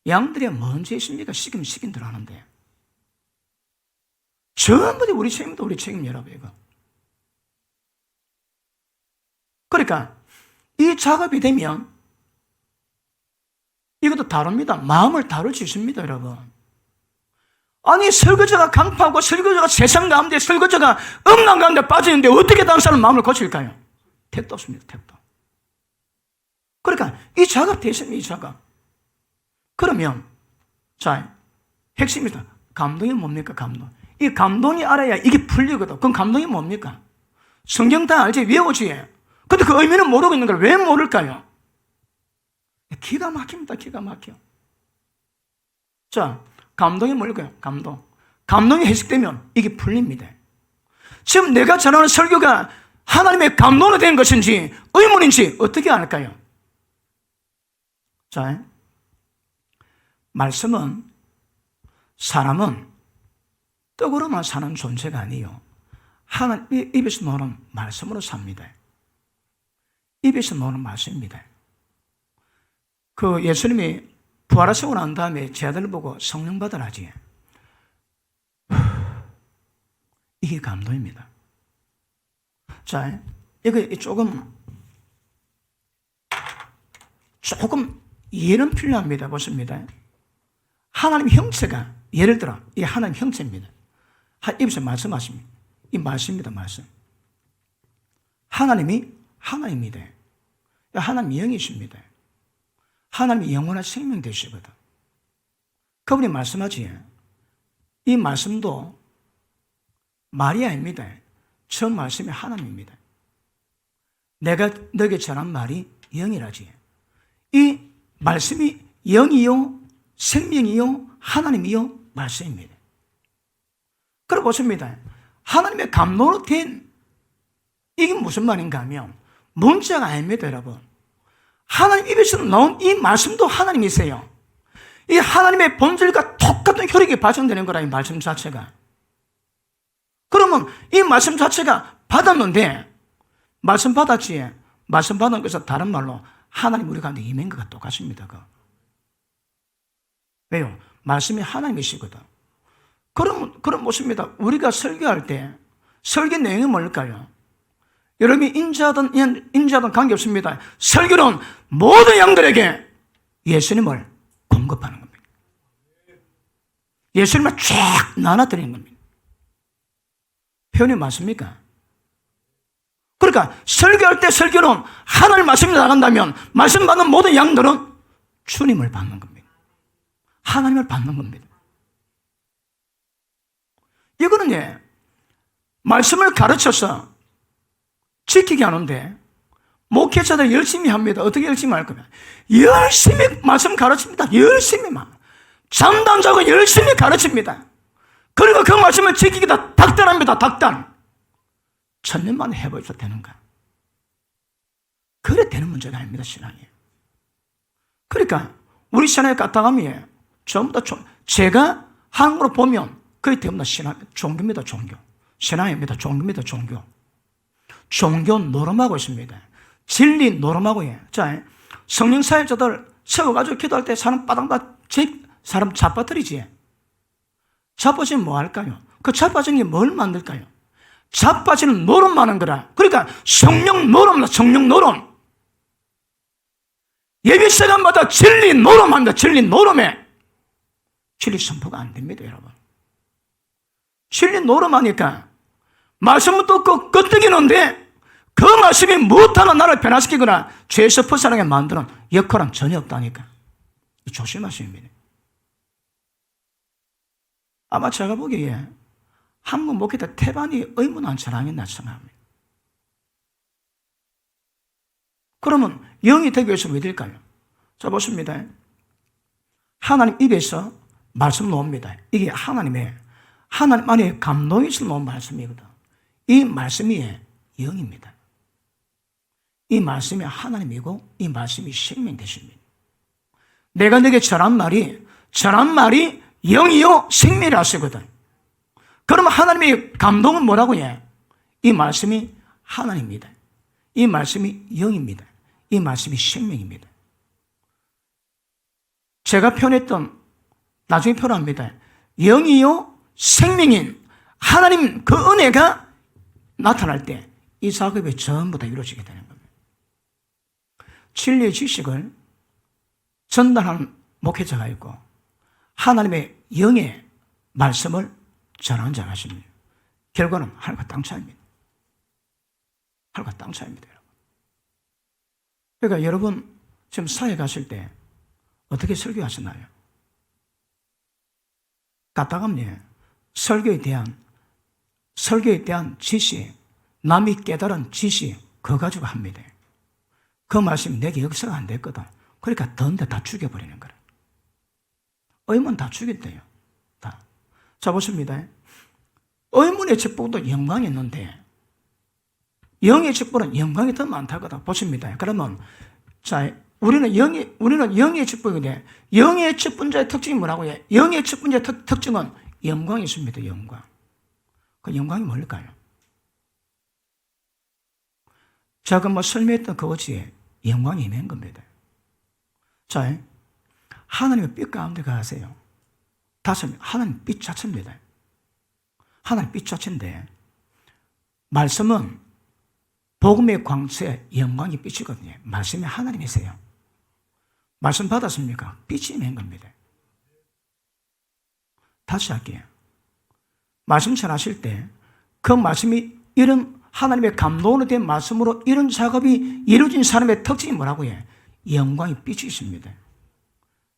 양들이 뭔지 있습니까? 시킨 대로 하는데. 전부 다 우리 책임도 우리 책임, 여러분, 이거. 그러니까 이 작업이 되면 이것도 다릅니다. 마음을 다룰 수 있습니다, 여러분. 아니, 설교자가 강파하고 설교자가 세상 가운데 설교자가 음란 가운데 빠지는데 어떻게 다른 사람 마음을 고칠까요? 택도 없습니다, 택도. 그러니까 이 작업 되십니다, 이 작업. 그러면 자, 핵심이다. 감동이 뭡니까? 감동. 이 감동이 알아야 이게 풀리거든. 그럼 감동이 뭡니까? 성경 다 알지? 외우지? 근데 그 의미는 모르고 있는 걸 왜 모를까요? 기가 막힙니다. 기가 막혀. 자, 감동이 뭘까요? 감동. 감동이 해석되면 이게 풀립니다. 지금 내가 전하는 설교가 하나님의 감동으로 된 것인지 의문인지 어떻게 알까요? 자, 말씀은 사람은 떡으로만 사는 존재가 아니에요. 하나님 입에서 나오는 말씀으로 삽니다. 입에서 나오는 말씀입니다. 그 예수님이 부활하시고 난 다음에 제자들 보고 성령 받으라지. 이게 감동입니다. 자, 이거 조금 이해는 필요합니다. 보십니다. 하나님 형체가, 예를 들어 이 하나님 형체입니다. 입에서 말씀하십니다. 이 말씀입니다. 말씀. 하나님이 하나님입니다. 하나님이 영이십니다. 하나님이 영원한 생명 되시거든. 그분이 말씀하지. 이 말씀도 말이 아닙니다. 처음 말씀이 하나님입니다. 내가 너에게 전한 말이 영이라지. 이 말씀이 영이요, 생명이요, 하나님이요, 말씀입니다. 그럼 보십니다. 하나님의 감동으로 된 이게 무슨 말인가 하면 문자가 아닙니다, 여러분. 하나님 입에서 나온 이 말씀도 하나님이세요. 이 하나님의 본질과 똑같은 혈액이 발전되는 거라, 이 말씀 자체가. 그러면 이 말씀 자체가 받았는데, 말씀 받았지, 말씀 받은 것은 다른 말로 하나님 우리 가운데 임한 것과 똑같습니다. 왜요? 말씀이 하나님이시거든. 그럼 무엇입니다? 우리가 설교할 때 설교 내용이 뭘까요? 여러분이 인자든 관계없습니다. 설교는 모든 양들에게 예수님을 공급하는 겁니다. 예수님을 쫙 나눠드리는 겁니다. 표현이 맞습니까? 그러니까 설교할 때 설교는 하나님 말씀이 나간다면 말씀 받는 모든 양들은 주님을 받는 겁니다. 하나님을 받는 겁니다. 이거는 말씀을 가르쳐서 지키게 하는데 목회자들 열심히 합니다. 어떻게 열심히 할 거냐? 열심히 말씀 가르칩니다. 열심히만. 잠도 안 자고 열심히 가르칩니다. 그리고 그 말씀을 지키기가 닥달합니다. 닥달. 1000년 만에 해보셔도 되는가? 그래 되는 문제가 아닙니다. 신앙이. 그러니까 우리 신앙의 까딱함이 전부 다 제가 한국으로 보면 그게 대부분 신앙, 종교입니다. 종교. 신앙입니다. 종교입니다. 종교. 종교 노름하고 있습니다. 진리 노름하고 해. 자, 성령 사역자들 세워가지고 기도할 때 사람 사람 자빠뜨리지. 자빠지면 뭐 할까요? 그 자빠진 게 뭘 만들까요? 자빠지는 노름만 하는 거라. 그러니까 성령 노름이다. 성령 노름. 예배 시간마다 진리 노름합니다. 진리 노름에. 진리 선포가 안 됩니다, 여러분. 진리 노름하니까 말씀은 듣고 끄떡이는데 그 말씀이 무엇 하나 나를 변화시키거나 죄에서 벗어나게 만드는 역할은 전혀 없다니까. 조심하십니다. 아마 제가 보기에 한국 목회자 태반이 의문한 사람이 생각합니다. 그러면 영이 되기 위해서 왜 될까요? 자, 보십니다. 하나님 입에서 말씀 나옵니다. 이게 하나님 안에 감동이 있어 나온 말씀이거든. 이 말씀이 영입니다. 이 말씀이 하나님이고 이 말씀이 생명 되십니다. 내가 너에게 전한 말이 영이요 생명이라 쓰거든. 그러면 하나님의 감동은 뭐라고 해? 이 말씀이 하나님입니다. 이 말씀이 영입니다. 이 말씀이 생명입니다. 제가 표현했던 나중에 표현합니다. 영이요 생명인 하나님 그 은혜가 나타날 때 이 작업이 전부 다 이루어지게 되는 겁니다. 진리의 지식을 전달하는 목회자가 있고 하나님의 영의 말씀을 전하는 자가 있습니다. 결과는 하늘과 땅 차이입니다. 하늘과 땅 차이입니다, 여러분. 그러니까 여러분 지금 사회 가실 때 어떻게 설교하시나요? 까딱합니다. 설교에 대한 지식, 남이 깨달은 지식, 그거 가지고 합니다. 그 말씀이 내게 역사가 안 됐거든. 그러니까 던데 다 죽여버리는 거라. 의문 다 죽였대요. 다. 자, 보십니다. 의문의 축복도 영광이 있는데, 영의 축복은 영광이 더 많다거든. 보십니다. 그러면, 자, 우리는 영의 축복인데, 영의 축복자의 특징이 뭐라고 해? 영의 축복자의 특징은 영광이 있습니다. 영광. 그 영광이 뭘까요? 제가 뭐 설명했던 그것이 영광이 임한 겁니다. 자, 하나님의 빛 가운데 가세요. 하나님 빛 자체입니다. 하나님 빛 자체인데, 말씀은 복음의 광채, 영광이 빛이거든요. 말씀이 하나님이세요. 말씀 받았습니까? 빛이 임한 겁니다. 다시 할게요. 말씀 전하실 때 그 말씀이 이런 하나님의 감동으로 된 말씀으로 이런 작업이 이루어진 사람의 특징이 뭐라고 해요? 영광이 빛이 있습니다.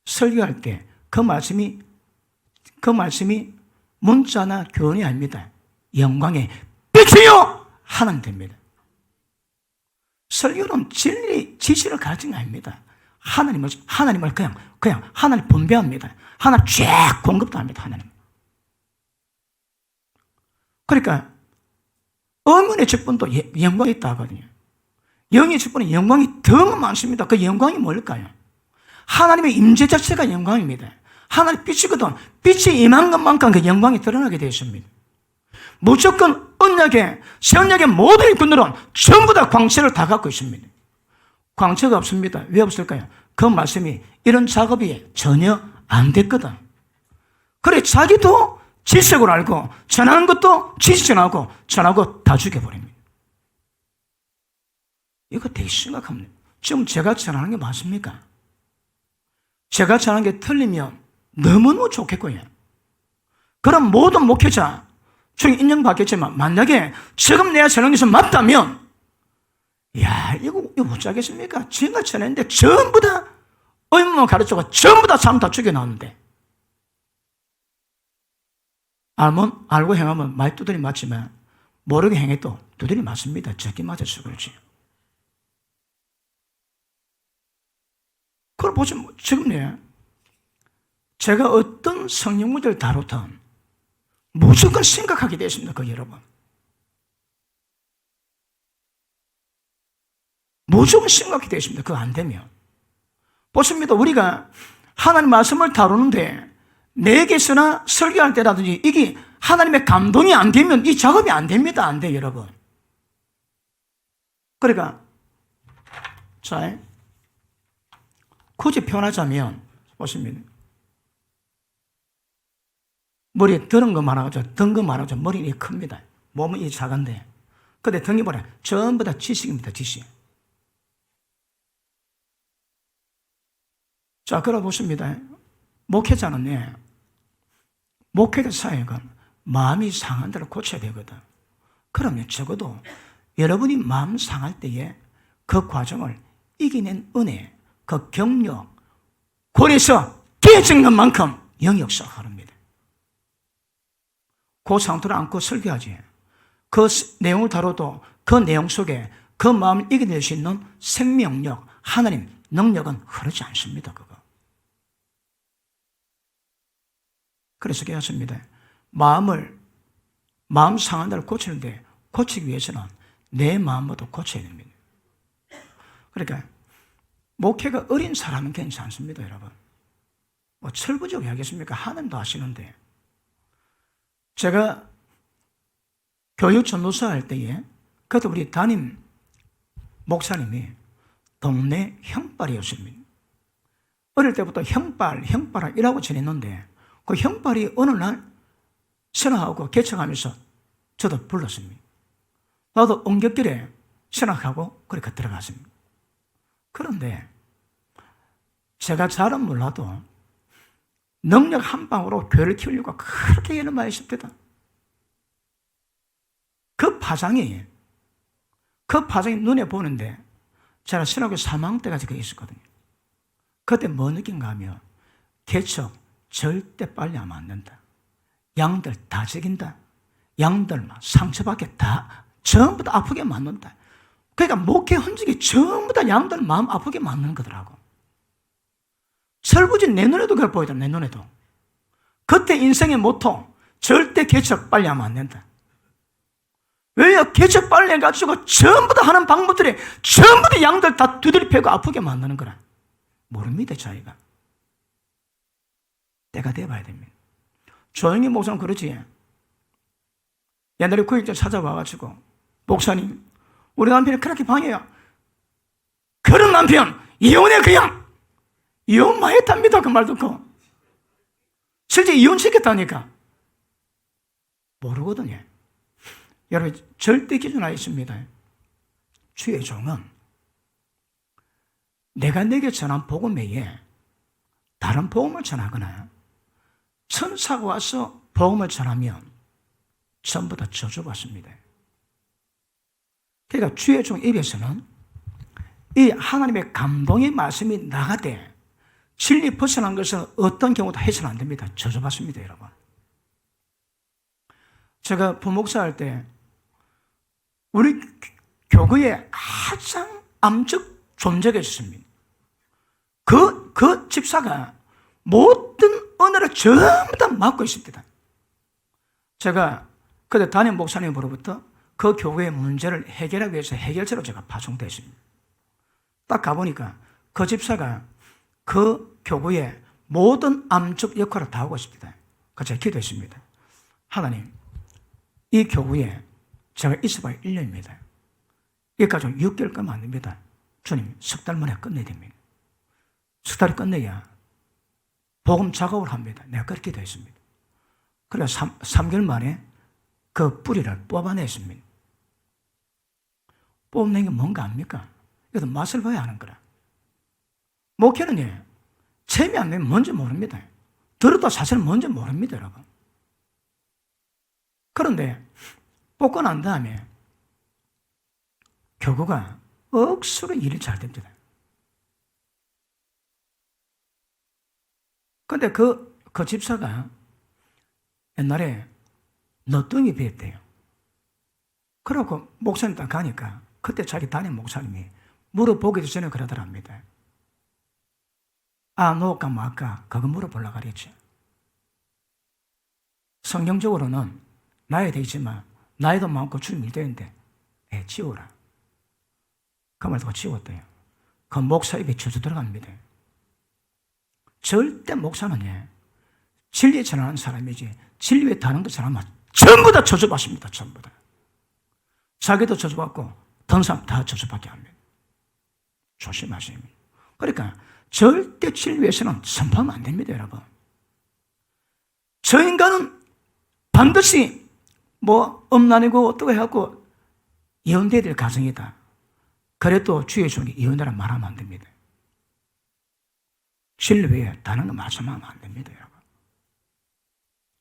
설교할 때 그 말씀이 문자나 교훈이 아닙니다. 영광의 빛이요! 하나님 됩니다. 설교는 진리, 지시를 가르치는 게 아닙니다. 하나님을 그냥 하나님 분배합니다. 하나님 쫙 공급도 합니다. 하나님. 그러니까 음운의 직분도 영광이 있다 하거든요. 영의 직분은 영광이 더 많습니다. 그 영광이 뭘까요? 하나님의 임재 자체가 영광입니다. 하나님 빛이거든. 빛이 임한 것만큼 그 영광이 드러나게 되어 있습니다. 무조건 언약의, 새 언약의 모든 일꾼들은 전부 다 광채를 다 갖고 있습니다. 광채가 없습니다. 왜 없을까요? 그 말씀이 이런 작업이 전혀 안 됐거든. 그래, 자기도 질색으로 알고, 전하는 것도 전하고 다 죽여버립니다. 이거 되게 심각합니다. 지금 제가 전하는 게 맞습니까? 제가 전하는 게 틀리면 너무너무 좋겠고요. 그럼 모든 목회자 중에 인정받겠지만, 만약에 지금 내가 전하는 것이 맞다면, 야, 이거 못 자겠습니까? 제가 전했는데 전부 다 의문만 가르치고 전부 다 사람 다 죽여놨는데. 알고 행하면 말 두드리 맞지만 모르게 행해도 두드리 맞습니다. 적게 맞아 죽을지. 그걸 보시면 지금 제가 어떤 성경 문제를 다루든 무조건 심각하게 되어 있습니다. 그 여러분. 무조건 심각하게 되어 있습니다. 그거 안 되면. 보십니다. 우리가 하나님 말씀을 다루는데 내게서나 설교할 때라든지 이게 하나님의 감동이 안 되면 이 작업이 안 됩니다. 안 돼요, 여러분. 그러니까 자, 굳이 표현하자면 보십니다. 머리에 드는 거 많아가지고 든 거 많아가지고 머리는 큽니다. 몸은 이 작은데 근데 등이 뭐라 전부 다 지식입니다. 지식. 자, 그러 보십니다. 목회자는 목회자 사역은 마음이 상한 대로 고쳐야 되거든. 그러면 적어도 여러분이 마음 상할 때에 그 과정을 이겨낸 은혜, 그 경력, 골에서 깨진 것만큼 영이 역사하랍니다. 그 상태를 안고 설교하지. 그 내용을 다뤄도 그 내용 속에 그 마음을 이겨낼 수 있는 생명력, 하나님, 능력은 흐르지 않습니다. 그거. 그래서 깨닫습니다. 마음 상한 데를 고치는데 고치기 위해서는 내 마음부터 고쳐야 됩니다. 그러니까 목회가 어린 사람은 괜찮습니다, 여러분. 뭐 철부적으로 하겠습니까? 하나님도 아시는데. 제가 교육 전도사 할 때에 그때 우리 담임 목사님이 동네 형빨이었습니다. 어릴 때부터 형빨 이라고 지냈는데 그 형빨이 어느 날 신학하고 개척하면서 저도 불렀습니다. 나도 엉겹결에 신학하고 그렇게 들어갔습니다. 그런데 제가 잘은 몰라도 능력 한 방으로 교회를 키우려고 그렇게 애를 많이 씁니다. 그 파장이 눈에 보는데 제가 신학교 3학년 때까지 거기 있었거든요. 그때 뭐 느낀가 하면 개척 절대 빨리 하면 안 된다. 양들 다 죽인다. 양들만 상처받게 다 전부 다 아프게 만든다. 그러니까 목회 흔적이 전부 다 양들 마음 아프게 만드는 거더라고. 설부진 내 눈에도 그걸 보이더라. 내 눈에도. 그때 인생의 모토 절대 개척 빨리 하면 안 된다. 왜요? 개척 빨리 해가지고 전부 다 하는 방법들이 전부 다 양들 다 두드리 패고 아프게 만드는 거라. 모릅니다, 자기가. 때가 돼봐야 됩니다. 조영희 목사는 그러지. 옛날에 구역자 찾아와가지고, 목사님, 우리 남편이 그렇게 방해야. 그런 남편, 이혼해, 그냥! 이혼 많이 했답니다, 그 말 듣고. 실제 이혼시켰다니까. 모르거든요. 여러분, 절대 기준 하나 있습니다. 주의 종은 내가 내게 전한 복음 외에 다른 복음을 전하거나 천사가 와서 복음을 전하면 전부 다 저주받습니다. 그러니까 주의 종 입에서는 이 하나님의 감동의 말씀이 나가되 진리 벗어난 것은 어떤 경우도 해서는 안 됩니다. 저주받습니다, 여러분. 제가 부목사 할 때 우리 교구에 가장 암적 존재가 있었습니다. 그 집사가 모든 언어를 전부 다 맡고 있습니다. 제가 그때 담임 목사님으로부터 그 교회의 문제를 해결하기 위해서 해결자로 제가 파송됐습니다. 딱 가보니까 그 집사가 그 교회의 모든 암적 역할을 다 하고 있습니다. 그래서 제가 기도했습니다. 하나님, 이 교회에 제가 있어봐야 1년입니다. 여기까지 6개월 끄면 안 됩니다. 주님, 석 달 만에 끝내야 됩니다. 석 달이 끝내야 복음 작업을 합니다. 내가 그렇게 기도했습니다. 그래서 3개월 만에 그 뿌리를 뽑아냈습니다. 뽑는 게 뭔가 압니까? 이것도 맛을 봐야 하는 거라. 목회는 재미 안 내면 뭔지 모릅니다. 들어도 사실 뭔지 모릅니다, 여러분. 그런데 뽑고 난 다음에 교구가 억수로 일이 잘 됩니다. 근데 그 집사가 옛날에 너뚱이 배웠대요. 그러고 목사님 딱 가니까 그때 자기 담임 목사님이 물어보기도 전에 그러더랍니다. 아, 놓을까 말까 그거 물어보려고 그랬지. 성경적으로는 나야 되지만 나이도 많고 주님 일되는데 지우라. 그 말 듣고 지웠대요. 그 목사 입에 저주 들어갑니다. 절대 목사는 진리 전하는 사람이지 진리에 다른 거 전하면 전부 다 저주받습니다. 전부 다. 자기도 저주받고 다른 사람 다 저주받게 합니다. 조심하세요. 그러니까 절대 진리에서는 선포하면 안 됩니다, 여러분. 저 인간은 반드시 음란이고 어떻게 해갖고 이혼돼야 될 가정이다. 그래도 주의 종이 이혼이라는 말하면 안 됩니다. 진리 외에 다른 거 말씀하면 안 됩니다, 여러분.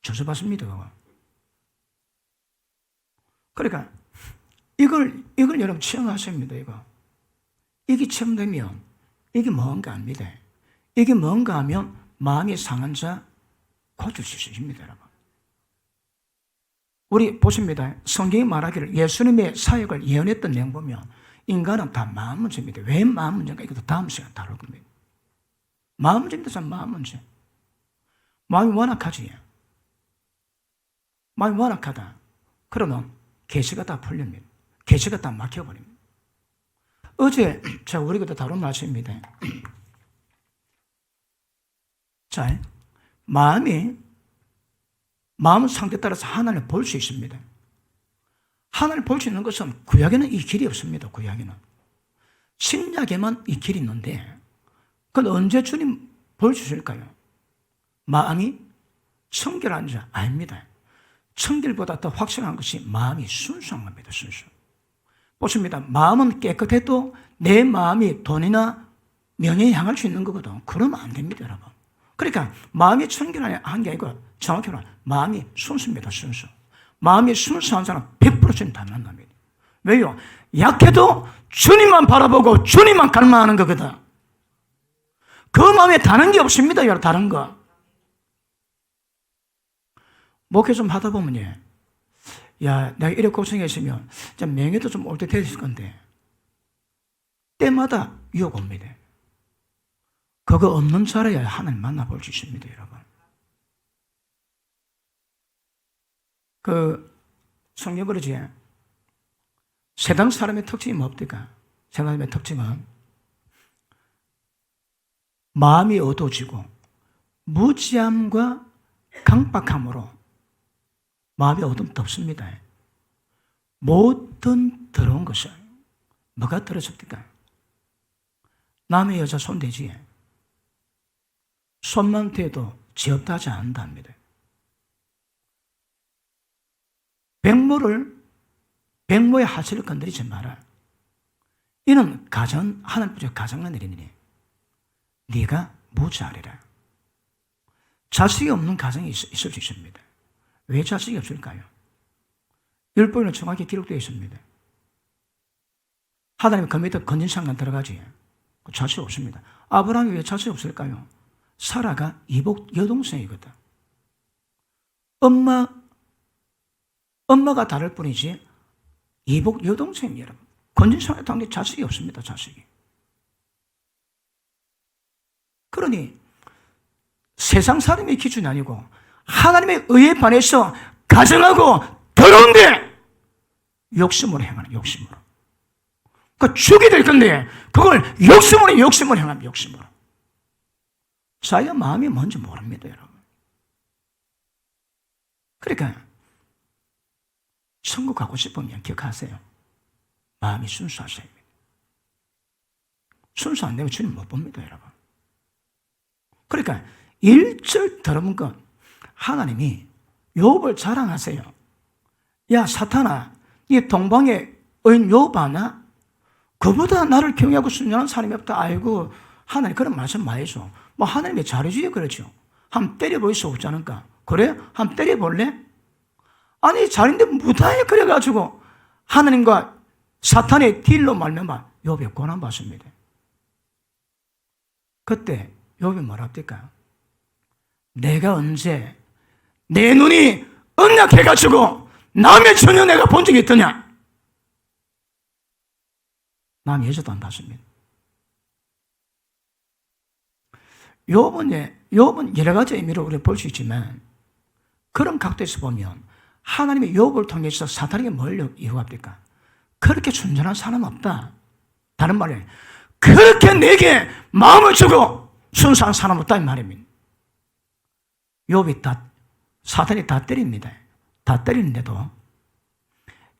저주받습니다, 그거. 그러니까 이걸 여러분 체험하십니다, 이거. 이게 체험되면 이게 뭔가 합니다. 이게 뭔가 하면 마음이 상한 자 고칠 수 있습니다, 여러분. 우리 보십니다. 성경이 말하기를 예수님의 사역을 예언했던 내용 보면 인간은 다 마음 문제입니다. 왜 마음 문제인가? 이것도 다음 시간에 다룰 겁니다. 마음 문제입니다. 참 마음 문제. 마음이 완악하지. 마음이 완악하다. 그러면 계시가 다 풀립니다. 계시가 다 막혀버립니다. 어제 제가 우리가 다룬 말씀입니다. 자, 마음 상태에 따라서 하나님을 볼 수 있습니다. 하나님을 볼 수 있는 것은 구약에는 이 길이 없습니다. 구약에는. 신약에만 이 길이 있는데 그건 언제 주님 볼 수 있을까요? 마음이 청결한 자 아닙니다. 청결보다 더 확실한 것이 마음이 순수한 겁니다. 순수. 보십니다. 마음은 깨끗해도 내 마음이 돈이나 명예에 향할 수 있는 거거든. 그러면 안 됩니다, 여러분. 그러니까 마음이 청결한 게 아니고 정확히 말하면 마음이 순수입니다. 순수. 마음이 순수한 사람 100% 다 만납니다. 왜요? 약해도 주님만 바라보고 주님만 갈망하는 거거든. 그 마음에 다른 게 없습니다. 여러분, 다른 거. 목회 좀 하다 보면 야, 내가 이렇게 고생했으면 명예도 좀 올 때 됐을 건데 때마다 유혹 옵니다. 그거 없는 자라야 하나님 만나볼 수 있습니다, 여러분. 성경 그러지. 세상 사람의 특징이 뭡니까? 세상 사람의 특징은 마음이 어두워지고 무지함과 강박함으로 마음이 어둠 덮습니다. 모든 더러운 것을 뭐가 들어섭니까? 남의 여자 손대지. 손만 대도 죄 없다 하지 않는답니다. 백모의 하체를 건드리지 마라. 이는 하나님께서 가정을 내리니 네가 무자리라. 자식이 없는 가정이 있을 수 있습니다. 왜 자식이 없을까요? 율법에는 정확히 기록되어 있습니다. 하나님이 그 밑에 건진상관 들어가지. 자식이 없습니다. 아브라함이 왜 자식이 없을까요? 사라가 이복 여동생이거든. 엄마가 다를 뿐이지 이복 여동생이에요. 건진상에 당연히 자식이 없습니다. 자식이. 그러니 세상 사람의 기준이 아니고 하나님의 의에 반해서 가정하고 더러운데 욕심으로 행하는 욕심으로. 그 죽이 될 건데 그걸 욕심으로 행합니다. 욕심으로. 자기가 마음이 뭔지 모릅니다, 여러분. 그러니까 천국 가고 싶으면 기억하세요. 마음이 순수하셔야 합니다. 순수 안 되면 주님 못 봅니다, 여러분. 그러니까 1절 더러운 건 하나님이 욥을 자랑하세요. 야 사탄아, 이 동방의 의인 욥 아나? 그보다 나를 경외하고 순종하는 사람이 없다. 아이고 하나님 그런 말씀 많이 해줘. 뭐 하나님의 자료주의 그렇죠. 한번 때려볼 수 없지 않을까? 그래? 한번 때려볼래? 아니 자리인데 무단히 그래가지고 하나님과 사탄의 딜로 말미암아 욥이 고난받습니다. 그때 욥이 뭐랍니까? 내가 언제 내 눈이 언약해가지고 남의 처녀 내가 본 적이 있더냐? 남의 여자도 안 봤습니다. 욥은 여러 가지 의미로 우리가 볼 수 있지만 그런 각도에서 보면 하나님의 욥을 통해서 사탄에게 뭘 이루합니까? 그렇게 순전한 사람 없다. 다른 말에 그렇게 내게 마음을 주고 순수한 사람 없다 이 말입니다. 욥이 사탄이 다 때립니다. 다 때리는데도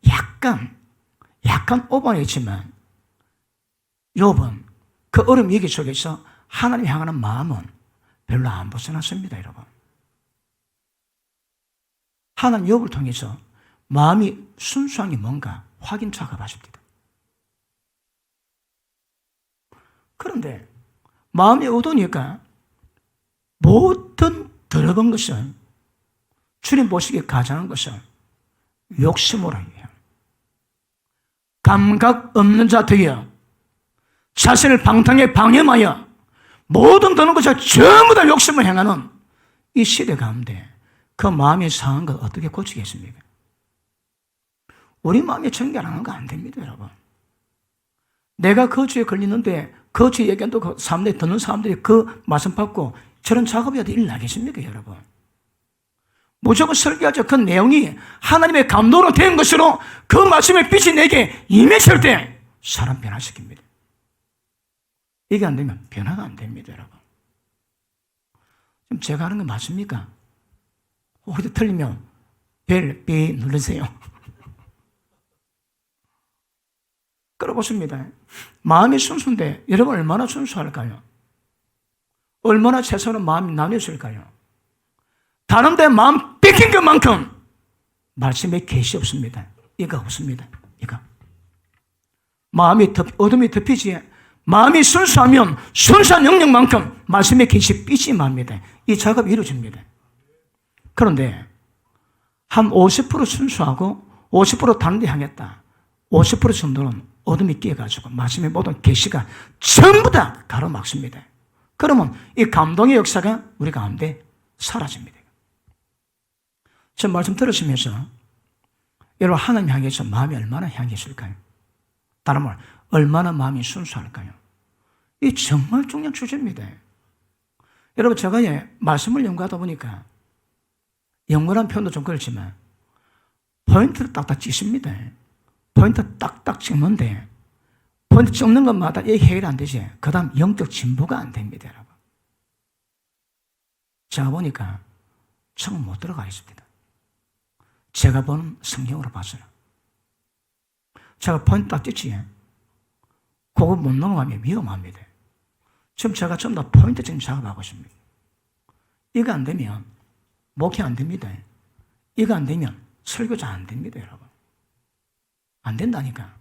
약간 오버했지만 욥은 그 어려움 위기 속에서 하나님 향하는 마음은 별로 안 벗어났습니다, 여러분. 하나님 욥을 통해서 마음이 순수한 게 뭔가 확인 작업하십니다. 그런데 마음이 어두우니까 모든 더러운 것은 주님 보시기에 가장한 것은 욕심으로 해요. 감각 없는 자 되어 자신을 방탕에 방임하여 모든 더러운 것을 전부 다 욕심을 행하는 이 시대 가운데 그 마음이 상한 걸 어떻게 고치겠습니까? 우리 마음이 정결하는 거 안 됩니다, 여러분. 내가 그 주에 걸리는데 그 주에 얘기한다고 그 사람들이 듣는 사람들이 그 말씀 받고 저런 작업이라도 일나겠습니까, 여러분? 무조건 설교하죠. 그 내용이 하나님의 감동으로 된 것으로 그 말씀의 빛이 내게 임했을 때 사람 변화시킵니다. 이게 안 되면 변화가 안 됩니다, 여러분. 지금 제가 하는 거 맞습니까? 혹시 틀리면 벨, B 누르세요. 끌어보십니다. 마음이 순수인데 여러분 얼마나 순수할까요? 얼마나 최선은 마음이 나뉘었을까요? 다른 데 마음 뺏긴 것만큼 말씀에 계시 없습니다. 이거 없습니다. 이거. 어둠이 덮이지 마음이 순수하면 순수한 영역만큼 말씀에 계시 빛이 맙니다. 이 작업이 이루어집니다. 그런데 한 50% 순수하고 50% 다른 데 향했다. 50% 정도는 어둠이 끼어가지고 말씀의 모든 계시가 전부 다 가로막습니다. 그러면 이 감동의 역사가 우리 가운데 사라집니다. 저 말씀 들으시면서 여러분 하나님 향해서 마음이 얼마나 향했을까요? 다른 말 얼마나 마음이 순수할까요? 이 정말 중요한 주제입니다. 여러분 제가 말씀을 연구하다 보니까 연구라는 표현도 좀 그렇지만 포인트를 딱딱 찍습니다. 포인트 딱딱 찍는데 포인트 찍는 것마다 이 해결이 안 되지. 그 다음 영적 진보가 안 됩니다, 여러분. 제가 보니까 청은 못 들어가 있습니다. 제가 본 성경으로 봐서는. 제가 포인트 딱 찍지. 그거 못 넘어가면 위험합니다. 지금 제가 전부 다 포인트 지금 작업하고 있습니다. 이거 안 되면 목회 안 됩니다. 이거 안 되면 설교자 안 됩니다, 여러분. 안 된다니까.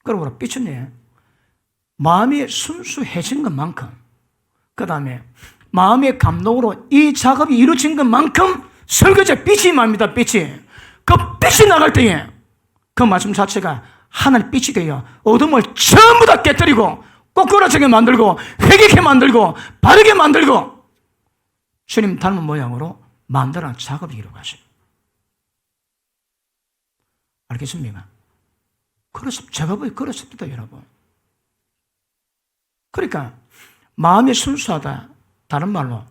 그러고 삐쳤네. 마음이 순수해진 것만큼, 그 다음에 마음의 감동으로 이 작업이 이루어진 것만큼 설교자 빛이 맙니다, 빛이. 그 빛이 나갈 때에 그 말씀 자체가 하나님 빛이 되어 어둠을 전부 다 깨뜨리고 꼬꾸라지게 만들고 회개케 만들고 바르게 만들고 주님 닮은 모양으로 만드는 작업이 이루어가시죠. 알겠습니까? 그렇습니다. 작업이 그렇습니다, 여러분. 그러니까 마음이 순수하다. 다른 말로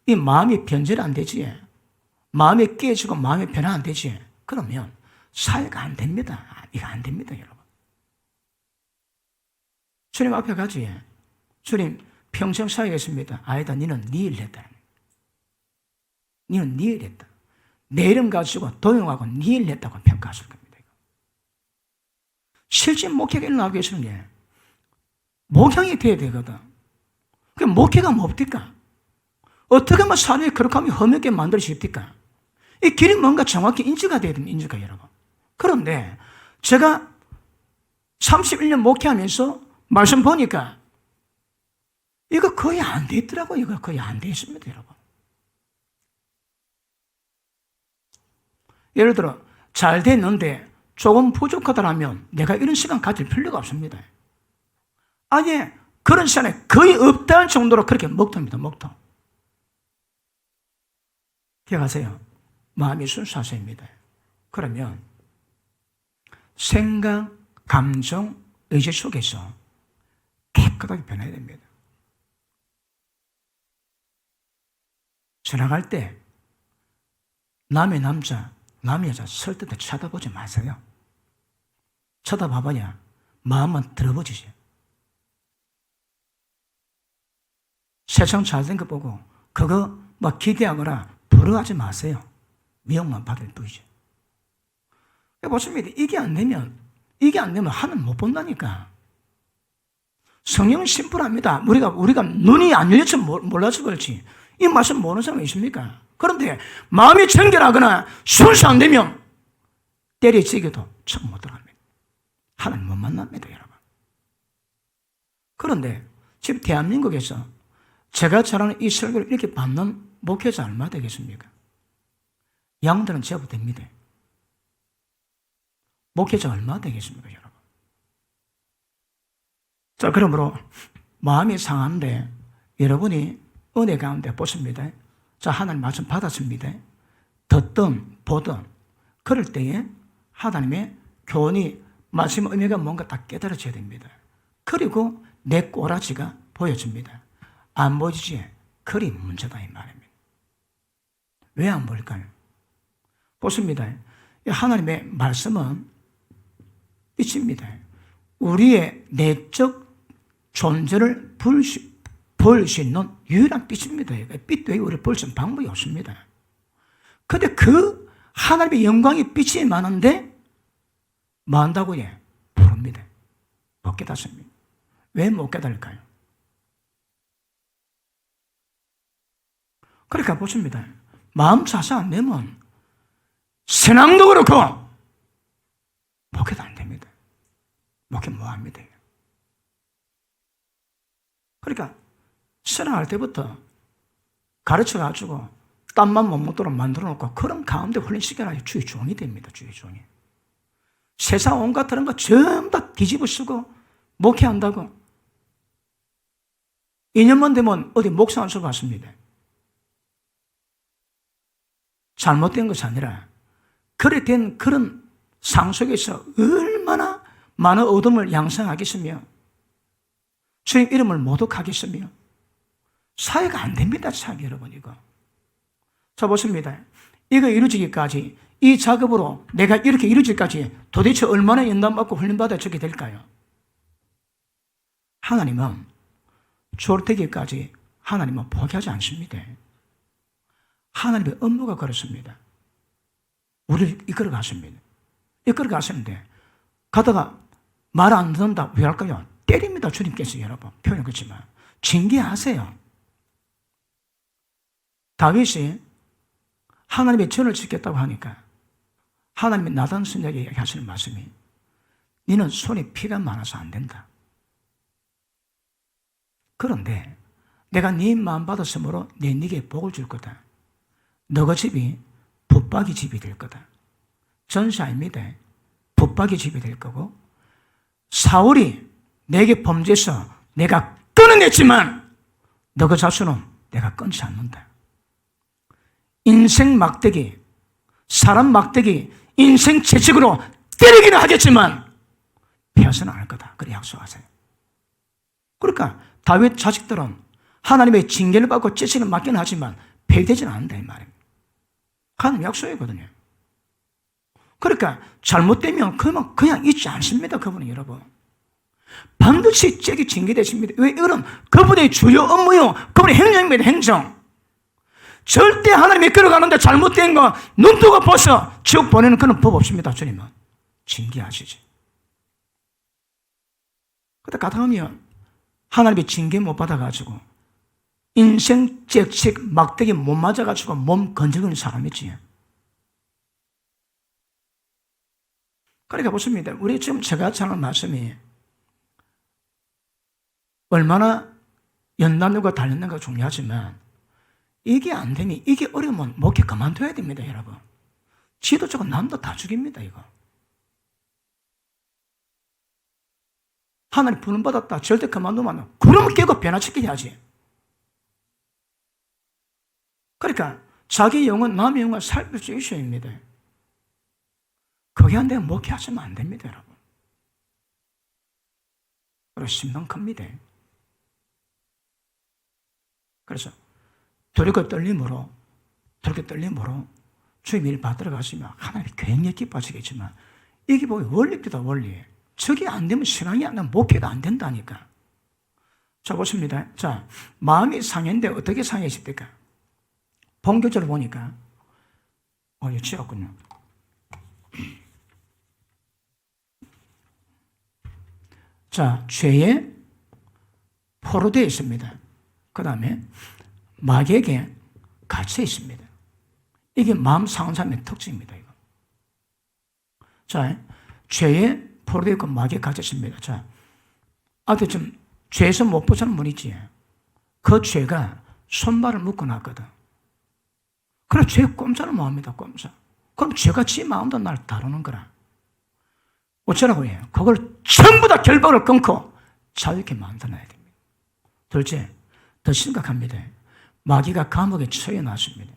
이 마음이 변절이 안 되지. 마음이 깨지고 마음이 변화 안 되지. 그러면 사회가 안 됩니다. 이거 안 됩니다, 여러분. 주님 앞에 가지. 주님 평생 살겠습니다. 아니다. 너는 네 일 했다. 너는 네 일 했다. 내 이름 가지고 도용하고 네 일 했다고 평가하실 겁니다. 실제 목회가 일어나기 위해서는 목양이 돼야 되거든. 그 목회가 뭡니까? 어떻게 하면 사회에 거룩함이 험하게 만들 수 있습니까? 이 길이 뭔가 정확히 인지가 돼야 됩니다, 인지가 여러분. 그런데 제가 31년 목회하면서 말씀 보니까 이거 거의 안 돼 있더라고요. 이거 거의 안 돼 있습니다, 여러분. 예를 들어 잘 됐는데 조금 부족하다면 내가 이런 시간 가질 필요가 없습니다. 아예 그런 시간에 거의 없다는 정도로 그렇게 먹통입니다, 먹통. 기억하세요. 마음이 순수하셔입니다. 그러면 생각, 감정, 의지 속에서 깨끗하게 변해야 됩니다. 지나갈 때 남의 남자, 남의 여자 설득에 쳐다보지 마세요. 쳐다봐봐야 마음은 들어버지죠. 세상 잘된 거 보고 그거 막 기대하거나 부러워하지 마세요. 미움만 받을 뿐이죠. 보십니다. 이게 안 되면 하나님 못 본다니까. 성령은 심플합니다. 우리가 눈이 안 열려서 몰라서 그렇지. 이 말씀 모르는 사람이 있습니까? 그런데 마음이 정결하거나 순수 안 되면 때려치기도 처음 못 들어갑니다. 하나님 못 만납니다, 여러분. 그런데 지금 대한민국에서 제가 잘하는 이 설교를 이렇게 받는 목회자 얼마 되겠습니까? 양들은 제법 됩니다. 목회자 얼마 되겠습니까, 여러분? 자, 그러므로 마음이 상한데 여러분이 은혜 가운데 보십니다. 자, 하나님 말씀 받았습니다. 듣든 보든 그럴 때에 하나님의 교훈이 말씀 의미가 뭔가 다 깨달아져야 됩니다. 그리고 내 꼬라지가 보여집니다. 안 보이지? 그리 문제다 이 말입니다. 왜 안 보일까요? 보십니다. 하나님의 말씀은 빛입니다. 우리의 내적 존재를 볼 수 있는 유일한 빛입니다. 빛 외에 우리를 볼 수 있는 방법이 없습니다. 그런데 그 하나님의 영광의 빛이 많은데 많다고 부릅니다. 못 깨닫습니다. 왜 못 깨달을까요? 그러니까 보십니다. 마음 자세 안 되면 신앙도 그렇고 목회도 안 됩니다. 목회 뭐합니다. 그러니까 신앙할 때부터 가르쳐가지고 땀만 못 먹도록 만들어 놓고 그런 가운데 훈련시켜놔야 주의 종이 됩니다. 주의 종이. 세상 온갖 다른 거 전부 다 뒤집어 쓰고 목회한다고 2년만 되면 어디 목사 안 써봤습니다. 잘못된 것이 아니라 그래 된 그런 상속에서 얼마나 많은 어둠을 양성하겠으며 주님 이름을 모독하겠으며 사회가 안 됩니다. 사회 여러분 이거. 자 보십니다. 이거 이루어지기까지 이 작업으로 내가 이렇게 이루어지기까지 도대체 얼마나 연단받고 훈련받아 적게 될까요? 하나님은 졸태기까지 하나님은 포기하지 않습니다. 하나님의 업무가 그렇습니다. 우리를 이끌어 갔습니다. 이끌어 갔었는데 가다가 말 안 듣는다. 왜 할까요? 때립니다. 주님께서 여러분. 표현은 그렇지만 징계하세요. 다윗이 하나님의 전을 지켰다고 하니까 하나님이 나단 선지자에게 하시는 말씀이 너는 손에 피가 많아서 안 된다. 그런데 내가 네 마음 받았으므로 네게 복을 줄 거다. 너가 집이 붙박이 집이 될 거다. 전시 아닙니다. 붙박이 집이 될 거고 사울이 내게 범죄해서 내가 끊어냈지만 너가 자수는 내가 끊지 않는다. 인생 막대기, 사람 막대기, 인생 채찍으로 때리기는 하겠지만 패하서는 않을 거다. 그래 약속하세요. 그러니까 다윗 자식들은 하나님의 징계를 받고 채찍을 맞기는 하지만 패되지는 않는다 이 말입니다. 하나님 약속이거든요. 그러니까 잘못되면 그냥 잊지 않습니다. 그분은 여러분. 반드시 잭이 징계되십니다. 왜? 이거는 그분의 주요 업무요. 그분의 행정입니다. 행정. 절대 하나님이 끌어가는데 잘못된 거 눈뜨고 벗어 지옥 보내는 그런 법 없습니다. 주님은 징계하시지. 그때 가다하면 하나님이 징계 못 받아가지고 인생 잭식 막대기 못 맞아가지고 몸 건져가는 사람이지. 그러니까 보십니다. 우리 지금 제가 하는 말씀이 얼마나 연단과 단련과 중요하지만 이게 안 되면, 이게 어려우면 목회 그만둬야 됩니다, 여러분. 지도자가 남도 다 죽입니다, 이거. 하나님 부름 받았다. 절대 그만두면 그러면 깨고 변화시켜야지. 그러니까 자기 영혼, 남의 영혼 살필 수 있어야 합니다. 그게 안 되면 목회하시면 안 됩니다, 여러분. 그리고 심령 큽니다. 그래서 두렵고 떨림으로 주님 일 받으러 가시면 하나님 굉장히 기뻐하시겠지만 이게 뭐 원리입니다, 원리. 저게 안 되면 신앙이 안 되면 목회가 안 된다니까. 자, 보십니다. 자, 마음이 상했는데 어떻게 상해집니까? 본교절을 보니까 이거 지웠군요. 자, 죄에 포로되어 있습니다. 그 다음에 마귀에게 갇혀 있습니다. 이게 마음 상한 사람의 특징입니다. 이거. 자, 죄에 포로되어 있고 마귀에 갇혀 있습니다. 자, 아까 좀 죄에서 못 벗어난 분 있지. 그 죄가 손발을 묶어놨거든. 그래, 죄 꼼사를 못합니다. 꼼사. 그럼 죄가 지 마음도 날 다루는 거라. 어쩌라고 해요? 그걸 전부 다 결박을 끊고 자유롭게 만들어놔야 됩니다. 둘째, 더 심각합니다. 마귀가 감옥에 처해놨습니다.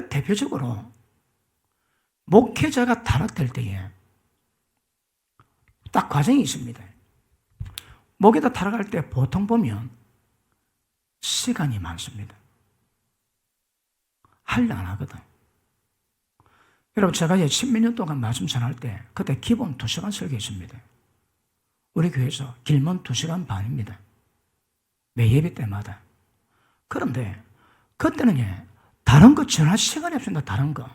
대표적으로 목회자가 타락될 때에 딱 과정이 있습니다. 목회자 타락할 때 보통 보면 시간이 많습니다. 하려 안 하거든. 여러분, 제가 10몇 년 동안 말씀 전할 때 그때 기본 2시간 설교했습니다. 우리 교회에서 길면 2시간 반입니다. 매 예배 때마다. 그런데 그때는 다른 거 전할 시간이 없습니다. 다른 거.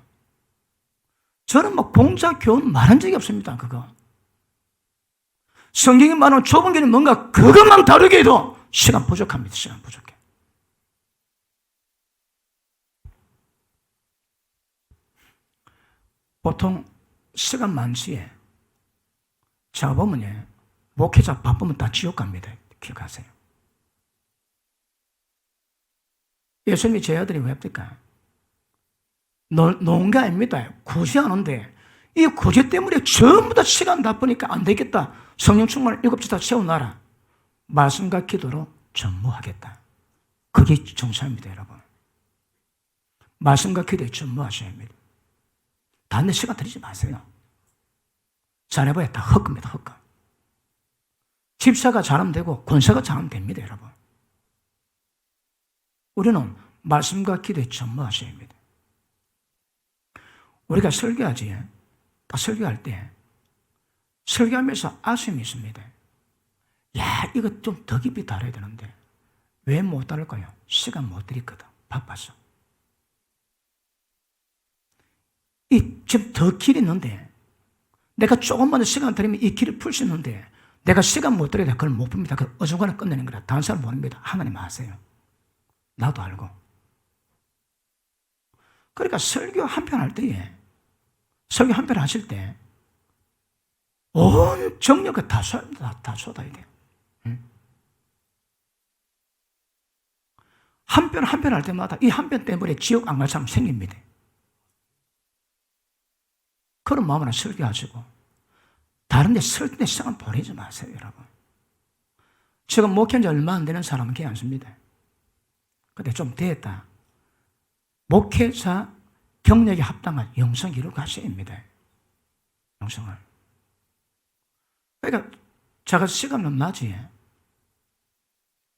저는 뭐 공자 교훈 말한 적이 없습니다. 그거. 성경에 말하는 좁은 길이 뭔가 그것만 다루게 해도 시간 부족합니다. 시간 부족해. 보통 시간 많지에 제가 보면 목회자 바쁘면 다 지옥 갑니다. 기억하세요. 예수님이 제 아들이 왜 합니까? 노는 게 아닙니다. 구제하는데 이 구제 때문에 전부 다 시간 나쁘니까 안 되겠다. 성령 충만을 7시 다 채워놔라. 말씀과 기도로 전무하겠다. 그게 정사입니다, 여러분. 말씀과 기도에 전무하셔야 합니다. 다른 데 시간 들이지 마세요. 잘해봐야 다 헛겁니다, 헛거. 집사가 잘하면 되고 권사가 잘하면 됩니다, 여러분. 우리는 말씀과 기도에 전무하셔야 합니다. 우리가 설교하지, 딱 설교할 때 설교하면서 아쉬움이 있습니다. 야, 이거 좀 더 깊이 다뤄야 되는데 왜 못 다룰까요? 시간 못 드리거든. 바빠서. 지금 더 길이 있는데, 내가 조금만 더 시간 들이면 이 길을 풀 수 있는데, 내가 시간 못 들여도 그걸 못 풉니다. 그 어중간에 끝내는 거라. 다른 사람 모릅니다. 하나님 아세요. 나도 알고. 그러니까 설교 한 편 할 때에, 설교 한 편 하실 때, 온 정력을 다 쏟아야 돼요. 한 편 한 편 할 때마다 이 한 편 때문에 지옥 안 갈 사람 생깁니다. 그런 마음으로 설교하시고 다른 데 쓸 때 시간 보내지 마세요, 여러분. 지금 목회한 지 얼마 안 되는 사람은 괜찮습니다. 근데 좀 됐다. 목회자 경력에 합당한 영성 기록 가셔야 합니다. 영성을. 그러니까 제가 시간은 낮이에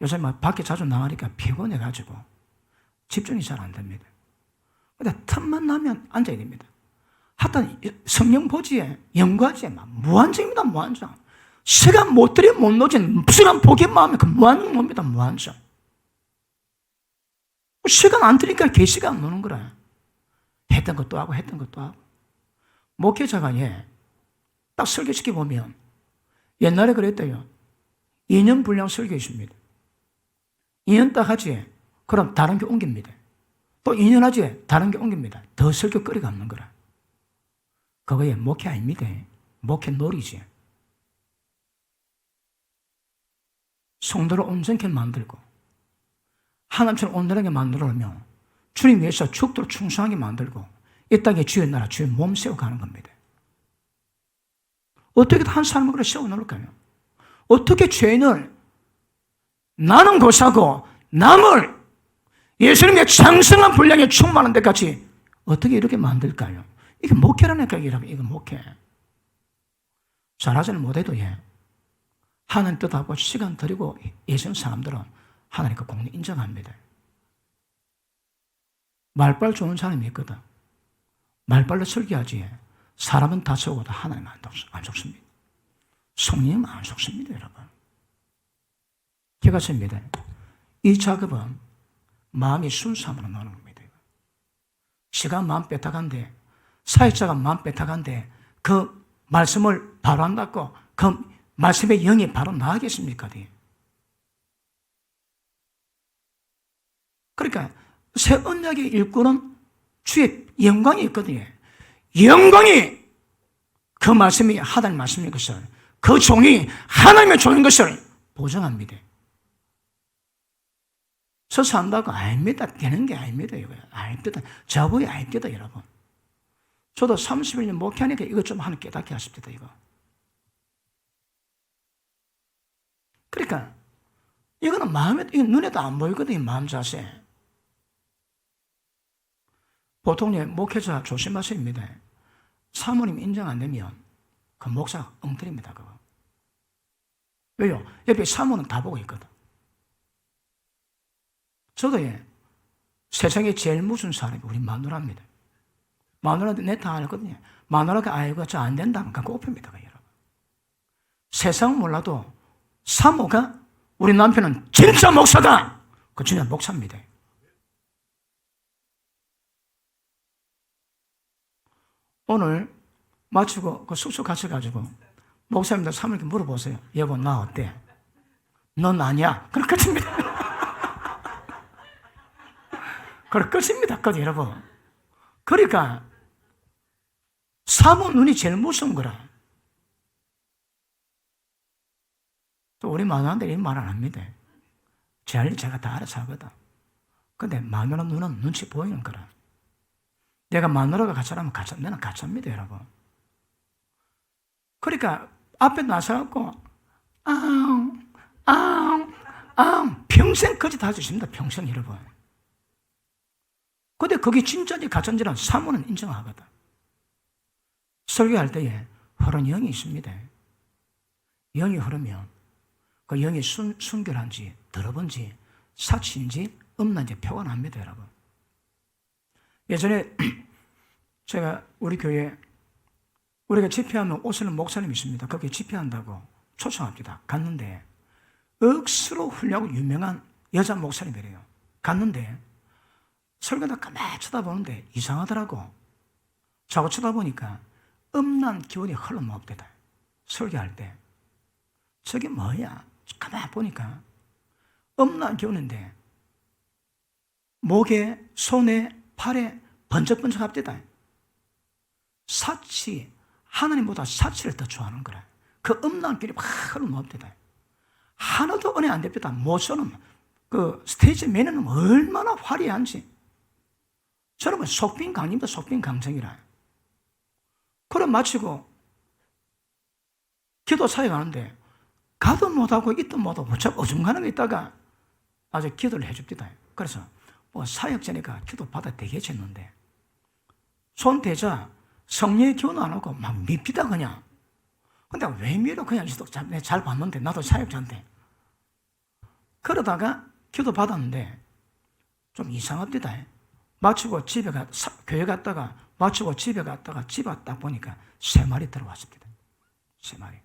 요새 막 밖에 자주 나가니까 피곤해가지고 집중이 잘 안 됩니다. 근데 틈만 나면 앉아야 됩니다. 하여튼 성령 보지에 연구하지에 무한정입니다. 무한정. 시간 못 들이면 못 놓친 시간 보기만 하면 그 무한정 뭡니다. 무한정. 시간 안 들니까 계시가 안 노는 거라. 했던 것도 하고 했던 것도 하고. 목회자가 딱 설교시켜 보면 옛날에 그랬대요. 2년 분량 설교 있습니다. 2년 딱 하지. 그럼 다른 게 옮깁니다. 또 2년 하지. 다른 게 옮깁니다. 더 설교거리가 없는 거라. 그거에 목회 아닙니다. 목회 놀이지. 성도를 온전케 만들고 하나님처럼 온전하게 만들어내면 주님 위해서 죽도록 충성하게 만들고 이 땅에 주의 나라, 주의 몸 세워가는 겁니다. 어떻게 한 사람을 그렇게 세워놓을까요? 어떻게 죄인을 나는 고사고 남을 예수님의 장성한 분량에 충만한 데까지 어떻게 이렇게 만들까요? 이게 목회라니까, 이거 목회. 잘하지는 못해도 하나님 뜻하고 시간 들이고 예전 사람들은 하나님 그 공리 인정합니다. 말빨 좋은 사람이 있거든. 말빨로 설교하지. 사람은 다 속어도 하나님 안 속습니다. 성령은 안 속습니다, 여러분. 기가십니다. 이 작업은 마음이 순수함으로 나오는 겁니다. 시간 마음 뺏어간데, 사역자가 마음 뺏어간데, 그 말씀을 바로 안 닫고, 그 말씀의 영이 바로 나가겠습니까? 그러니까, 새 언약의 일꾼은 주의 영광이 있거든요. 영광이 그 말씀이 하나님 말씀인 것을, 그 종이 하나님의 종인 것을 보증합니다. 서서 한다고 아닙니다. 되는 게 아닙니다. 이거 아닙니다. 저보이 아닙니다, 여러분. 저도 31년 목회하니까 이것 좀 하나 깨닫게 하십니다, 이거. 그러니까, 이거는 눈에도 안 보이거든요, 마음 자세. 보통 목회자 조심하셔야 합니다. 사모님 인정 안 되면 그 목사가 엉터리입니다, 그거. 왜요? 옆에 사모는 다 보고 있거든. 저도 세상에 제일 무서운 사람이 우리 마누라입니다. 마누라한테 내 다 알거든요. 마누라가 아이고 저 안 된다면 그거 옵니다, 여러분. 세상은 몰라도 사모가 우리 남편은 진짜 목사다. 그 진짜 목사입니다. 오늘 마치고 그 숙소 가셔가지고 목사님들 사모님께 물어보세요. 여보 나 어때? 넌 아니야. 그럴 끝입니다. 그럴 끝입니다. 끝 여러분. 그러니까 사모 눈이 제일 무서운 거라. 또 우리 마누라들이 말 안 합니다. 제 할 일 제가 다 알아서 하거든. 근데 마누라 눈은 눈치 보이는 거라. 내가 마누라가 가짜라면 나는 가짜입니다, 여러분. 그러니까 앞에 나서갖고 평생 거짓 다 주십니다, 평생 여러분. 근데 그게 진짜인지 가짜인지는 사모는 인정하거든. 설교할 때에 흐르는 영이 있습니다. 영이 흐르면 그 영이 순결한지 더러운지 사치인지 없는지 표가 납니다, 여러분. 예전에 제가 우리 교회 우리가 집회하면 오시는 목사님이 있습니다. 거기에 집회한다고 초청합니다. 갔는데 억수로 훌륭하고 유명한 여자 목사님이래요. 갔는데 설교다 가만히 쳐다보는데 이상하더라고. 자고 쳐다 보니까 음란 기운이 흘러나옵니다. 설교할 때. 저게 뭐야? 가만히 보니까 음란 기운인데 목에, 손에, 팔에 번쩍번쩍 합디다. 사치, 하나님보다 사치를 더 좋아하는 거라. 그 음란 기운이 막 흘러나옵니다. 하나도 은혜 안 됩니다. 모처럼 그 스테이지 매너는 얼마나 화려한지. 저는 속빈 강림도 속빈 강정이라. 그럼 마치고 기도 사역하는데 가도 못하고 있도 못하고 어중간한 게 있다가 아주 기도를 해줍니다. 그래서 뭐 사역자니까 기도 받아 되겠지는데 손 대자 성령의 기운 안 하고 막 밉니다 그냥. 근데 왜 밀어? 그냥 잘 봤는데 나도 사역자인데. 그러다가 기도 받았는데 좀 이상합니다. 마치고 교회 갔다가 마치고 집에 갔다가 집에 딱 보니까 3마리 들어왔습니다. 3마리.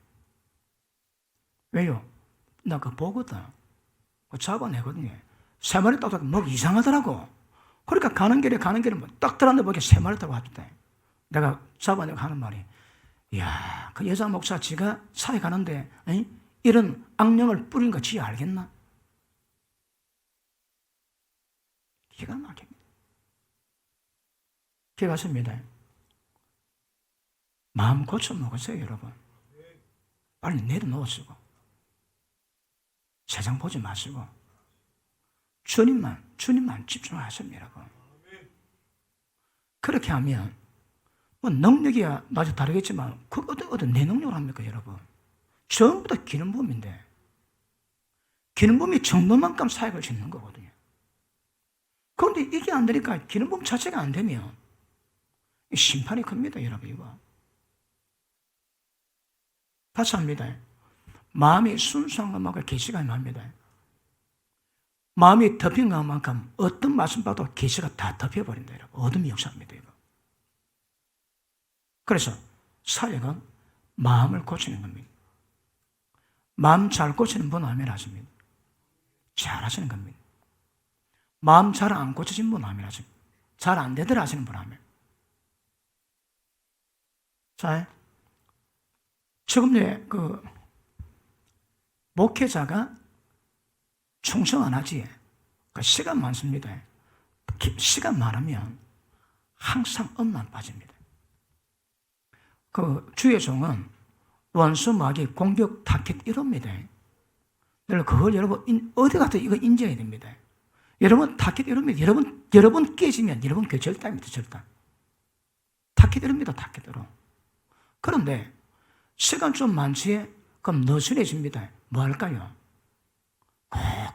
왜요? 나 그거 보거든. 그거 잡아내거든요. 3마리 딱 뭐 이상하더라고. 그러니까 가는 길에 딱 들었는데 보니까 3마리 들어왔다. 내가 잡아내고 하는 말이, 이야, 그 여자 목사 지가 사회 가는데 이런 악령을 뿌린 거 지 알겠나? 기가 막힙니다. 기가 막힙니다. 마음 고쳐 먹으세요, 여러분. 빨리 내려놓으시고 세상 보지 마시고 주님만 집중하세요, 여러분. 그렇게 하면 뭐 능력이야 나도 다르겠지만 그 어떤 내 능력을 합니까, 여러분? 전부 다 기름부음인데 기름부음이 정도만큼 사역을 짓는 거거든요. 그런데 이게 안 되니까 기름부음 자체가 안 되면 심판이 큽니다, 여러분. 이거 같이 합니다. 마음이 순수한 것만큼 계시가 임합니다. 마음이 덮인 것만큼 어떤 말씀 봐도 계시가 다 덮여버린다, 여러분. 어둠이 역사합니다, 이거. 그래서 사역은 마음을 고치는 겁니다. 마음 잘 고치는 분 아멘 하십니다. 잘 하시는 겁니다. 마음 잘 안 고쳐진 분 아멘 하십니다. 잘 안 되더라 하시는 분 아멘. 자, 지금 그 목회자가 충성 안 하지. 그 시간 많습니다. 시간 많으면 항상 엄만 빠집니다. 그 주의 종은 원수 마귀 공격 타켓 이럽니다. 그걸 여러분 어디 가도 이거 인지해야 됩니다. 여러분 타켓 이럽니다. 여러분 깨지면 여러분 그 절단입니다. 절단. 타켓 이럽니다. 타켓으로. 그런데 시간 좀 많지? 그럼 너스레집니다. 뭐 할까요?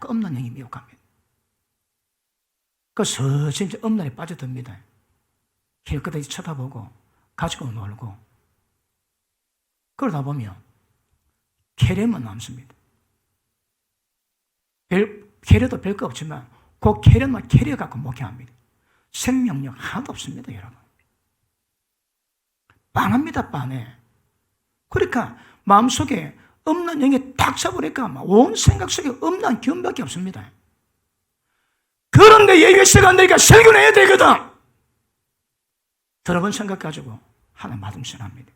꼭 엄난 영이 미혹합니다. 그 서서히 엄난에 빠져듭니다. 길거리 쳐다보고 가지고 놀고 그러다 보면 계례만 남습니다. 계례도 별거 없지만 그 계례만 계례 갖고 목회합니다. 생명력 하나도 없습니다, 여러분. 빵합니다, 빵해. 그러니까 마음속에 없는 영이 딱 잡으니까 온 생각 속에 없는 기운밖에 없습니다. 그런데 예배시간 되니까 설교를 해야 되거든. 여러분 생각 가지고 하나 마둥신합니다.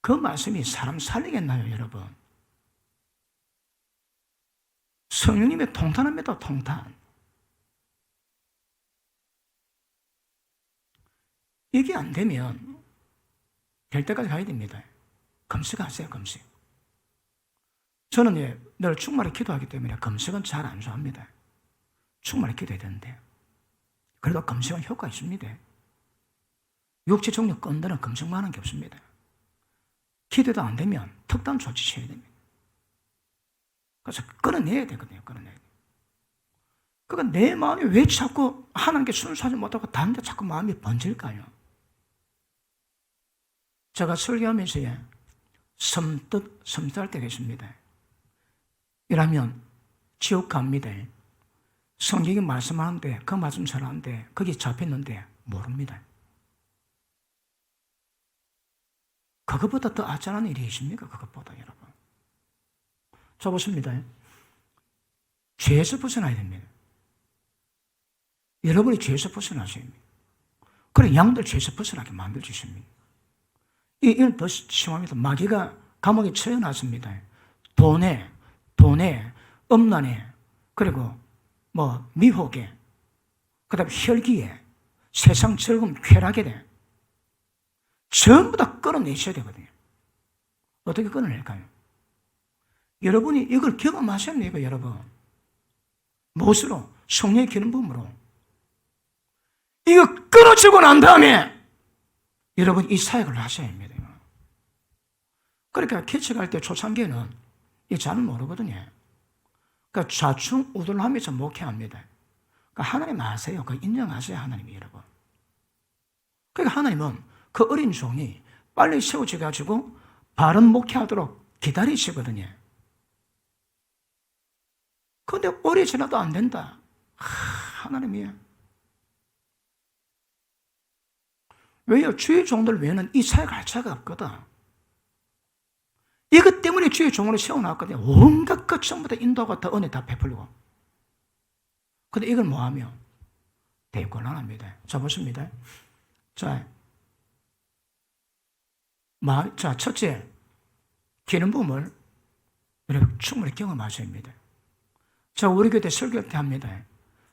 그 말씀이 사람 살리겠나요, 여러분? 성령님의 통탄합니다, 통탄. 이게 안 되면 될 때까지 가야 됩니다. 금식하세요, 금식. 저는 늘 충만히 기도하기 때문에 금식은 잘 안 좋아합니다. 충만히 기도해야 되는데. 그래도 금식은 효과 있습니다. 육체 종류 건드는 금식만 하는 게 없습니다. 기도도 안 되면 특단 조치해야 됩니다. 그래서 끊어내야 되거든요, 끊어내야 돼요. 그러니까 내 마음이 왜 자꾸 하나님께 순수하지 못하고 다른 데 자꾸 마음이 번질까요? 제가 설교하면서 섬뜩할 때가 있습니다. 이러면 지옥 갑니다. 성경이 말씀하는데 그 말씀 잘하는데 거기 잡혔는데 모릅니다. 그것보다 더 아찔한 일이 있습니까? 그것보다, 여러분. 자, 보십니다. 죄에서 벗어나야 됩니다. 여러분이 죄에서 벗어나셔야 합니다. 그래 양들 죄에서 벗어나게 만들어주십니다. 이건 더 심합니다. 마귀가 감옥에 처해놨습니다. 돈에, 음란에, 그리고 미혹에, 그 다음에 혈기에, 세상 즐거움, 쾌락에 전부 다 끌어내셔야 되거든요. 어떻게 끌어낼까요? 여러분이 이걸 경험하셔야 돼요, 여러분. 무엇으로? 성령의 기름 부음으로. 이거 끊어지고 난 다음에 여러분 이 사역을 하셔야 합니다. 그러니까 개척할 때 초창기에는 이 잘 모르거든요. 그러니까 좌충우돌하면서 목회합니다. 그러니까 하나님 아세요. 그 인정하세요, 하나님이 여러분. 그러니까 하나님은 그 어린 종이 빨리 세워져가지고 바른 목회하도록 기다리시거든요. 그런데 오래 지나도 안 된다. 하나님이야. 왜요? 주의 종들 외에는 이 사역을 할 자가 없거든. 이것 때문에 주의 종으로 세워놨거든요. 온갖 것 전부 다 인도하고 다 은혜 다 베풀고. 근데 이걸 뭐하며? 되게 곤란합니다. 자, 보십니다. 자, 첫째, 기름 부음을 여러분 충분히 경험하셔야 합니다. 자, 우리 교회 설교 때 합니다.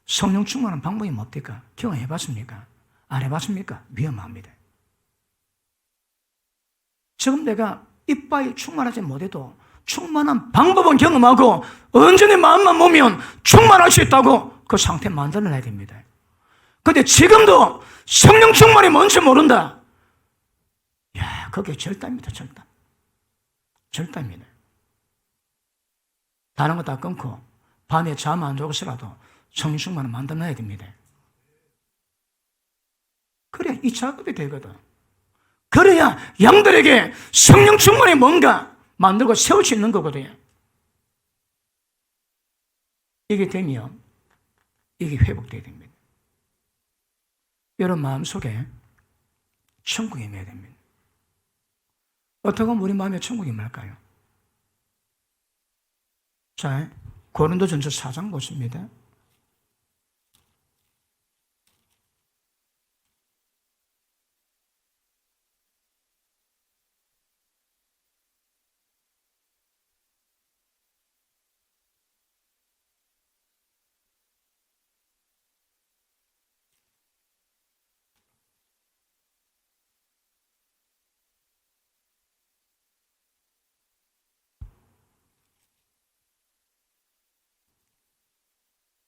성령 충만한 방법이 뭡니까? 경험해봤습니까? 안 해봤습니까? 위험합니다. 지금 내가 이빨이 충만하지 못해도 충만한 방법은 경험하고 온전히 마음만 모으면 충만할 수 있다고 그 상태 만들어내야 됩니다. 근데 지금도 성령 충만이 뭔지 모른다. 야, 그게 절단입니다, 절단. 절단입니다. 다른 거 다 끊고 밤에 잠 안 자고서라도 성령 충만을 만들어내야 됩니다. 그래야 이 작업이 되거든. 그래야 양들에게 성령 충만이 뭔가 만들고 세울 수 있는 거거든요. 이게 되면 이게 회복되어야 됩니다. 여러분 마음속에 천국이 임해야 됩니다. 어떻게 하면 우리 마음에 천국이 임할까요? 자, 고린도전서 4장 보십니다.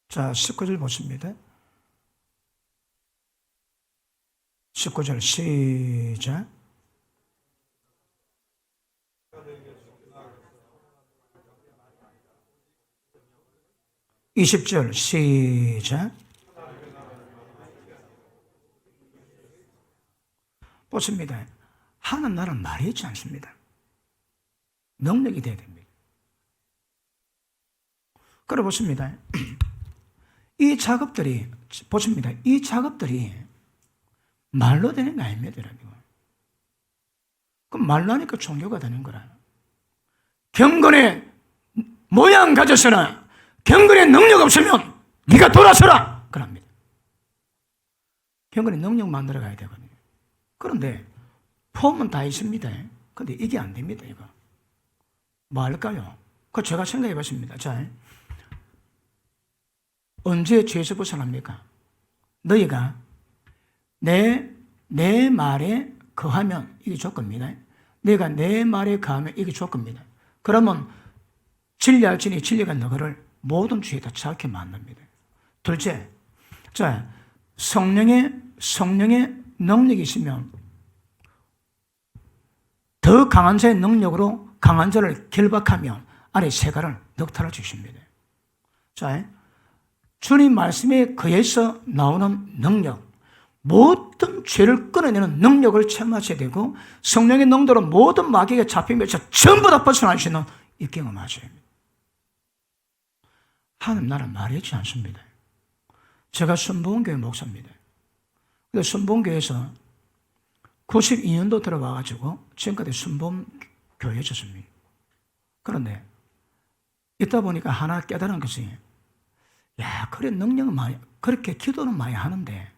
자, 19절 보십니다. 19절 시작. (20절) 시작. 보십니다. 하는 날은 말이 있지 않습니다. 능력이 돼야 됩니다. 그래 보십니다. 이 작업들이 보십니다. 이 작업들이 말로 되는 게 아닙니다. 그럼 말로 하니까 종교가 되는 거라. 경건의 모양 가졌으나 경건의 능력 없으면 네가 돌아서라 그럽니다. 경건의 능력 만들어 가야 되거든요. 그런데 폼은 다 있습니다. 근데 이게 안 됩니다. 이거 뭐 할까요? 그 제가 생각해 봤습니다. 자, 언제 죄에서 벗어납니까? 너희가 내 말에 거하면 이게 조건입니다. 내가 내 말에 거하면 이게 조건입니다. 그러면 진리할지니 진리가 너희를 모든 죄에 다 자유케 만듭니다. 둘째, 자, 성령의 능력이 있으면 더 강한 자의 능력으로 강한 자를 결박하면 아래 세가를 넉탈해 주십니다. 자, 주님 말씀에 거해서 나오는 능력, 모든 죄를 끊어내는 능력을 체험하셔야 되고 성령의 능도로 모든 마귀가 잡히면서 전부 다 벗어날 수 있는 이 경험하셔야 합니다. 하나님 나라 말이지 않습니다. 제가 순복음교회 목사입니다. 그래서 순복음교회에서 92년도 들어와가지고 지금까지 순복음교회였습니다. 그런데 있다 보니까 하나 깨달은 것이 야, 그래 능력은 많이 그렇게 기도는 많이 하는데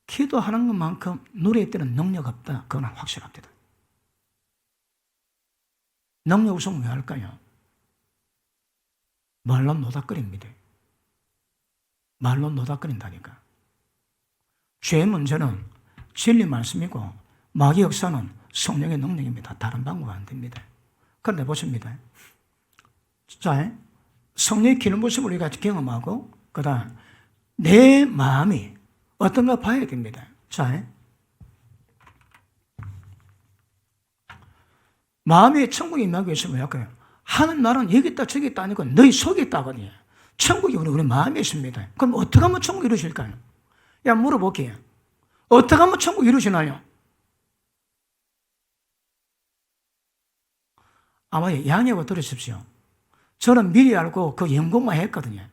기도하는 것만큼 누리에 때는 능력 없다. 그건 확실합니다. 능력 없으면 왜 할까요? 말로 노닥거립니다. 말로 노닥거린다니까. 죄의 문제는 진리 말씀이고 마귀 역사는 성령의 능력입니다. 다른 방법은 안 됩니다. 그런데 보십니다. 자, 성령의 기름 부심을 우리가 경험하고 그 다음 내 마음이 어떤가 봐야 됩니다. 자, 마음에 천국이 임하기 위해서 뭐 할까요? 하는 나라는 여기 있다 저기 있다 아니고 너희 속에 있다거든요. 천국이 우리 마음에 있습니다. 그럼 어떻게 하면 천국이 이루어질까요? 야, 물어볼게요. 어떻게 하면 천국이 이루어지나요? 아마 양해하고 들으십시오. 저는 미리 알고 그 연구만 했거든요.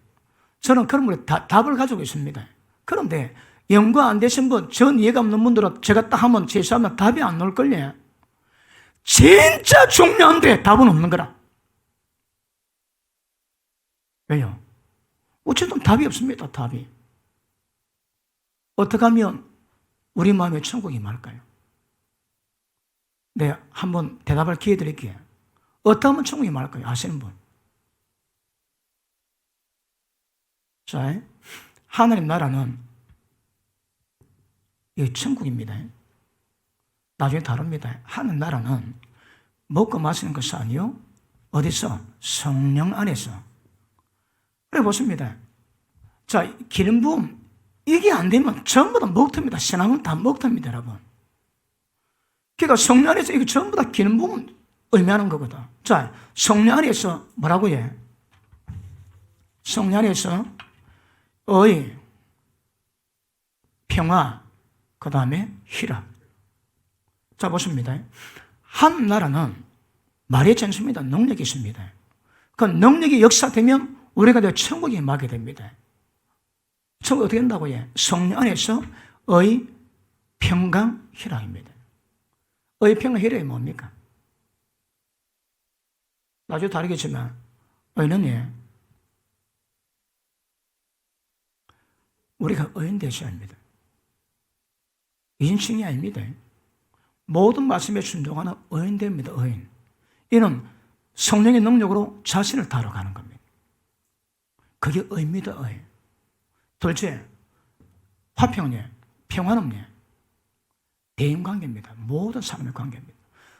저는 그런 답을 가지고 있습니다. 그런데 연구 안 되신 분, 전 이해가 없는 분들은 제가 딱 하면 제시하면 답이 안 나올걸요. 진짜 중요한데 답은 없는 거라. 왜요? 어쨌든 답이 없습니다. 답이. 어떻게 하면 우리 마음에 천국이 임할까요? 네, 한번 대답할 기회 드릴게요. 어떻게 하면 천국이 임할까요? 아시는 분? 자, 하나님 나라는 이 천국입니다. 나중에 다릅니다. 하나님 나라는 먹고 마시는 것이 아니요. 어디서? 성령 안에서. 그래 보십니다. 자, 기름 부음 이게 안 되면 전부 다 먹습니다. 신앙은 다 먹습니다, 여러분. 그러니까 성령 안에서 이거 전부 다 기름 부음 의미하는 거거든. 자, 성령 안에서 뭐라고 해? 성령 안에서 의, 평화, 그 다음에 희락. 자, 보십니다. 한 나라는 말이 않습니다. 능력이 있습니다. 그 능력이 역사되면 우리가 내 천국에 임하게 됩니다. 천국이 어떻게 된다고 해? 성령 안에서 의, 평강, 희락입니다. 의, 평강, 희락이 뭡니까? 나중에 다르겠지만 의는 우리가 의인 되셔야 합니다. 인칭이 아닙니다. 모든 말씀에 순종하는 의인 됩니다. 의인. 이는 성령의 능력으로 자신을 다뤄가는 겁니다. 그게 의입니다. 의. 둘째, 화평은 평화는 대인관계입니다. 모든 사람의 관계입니다.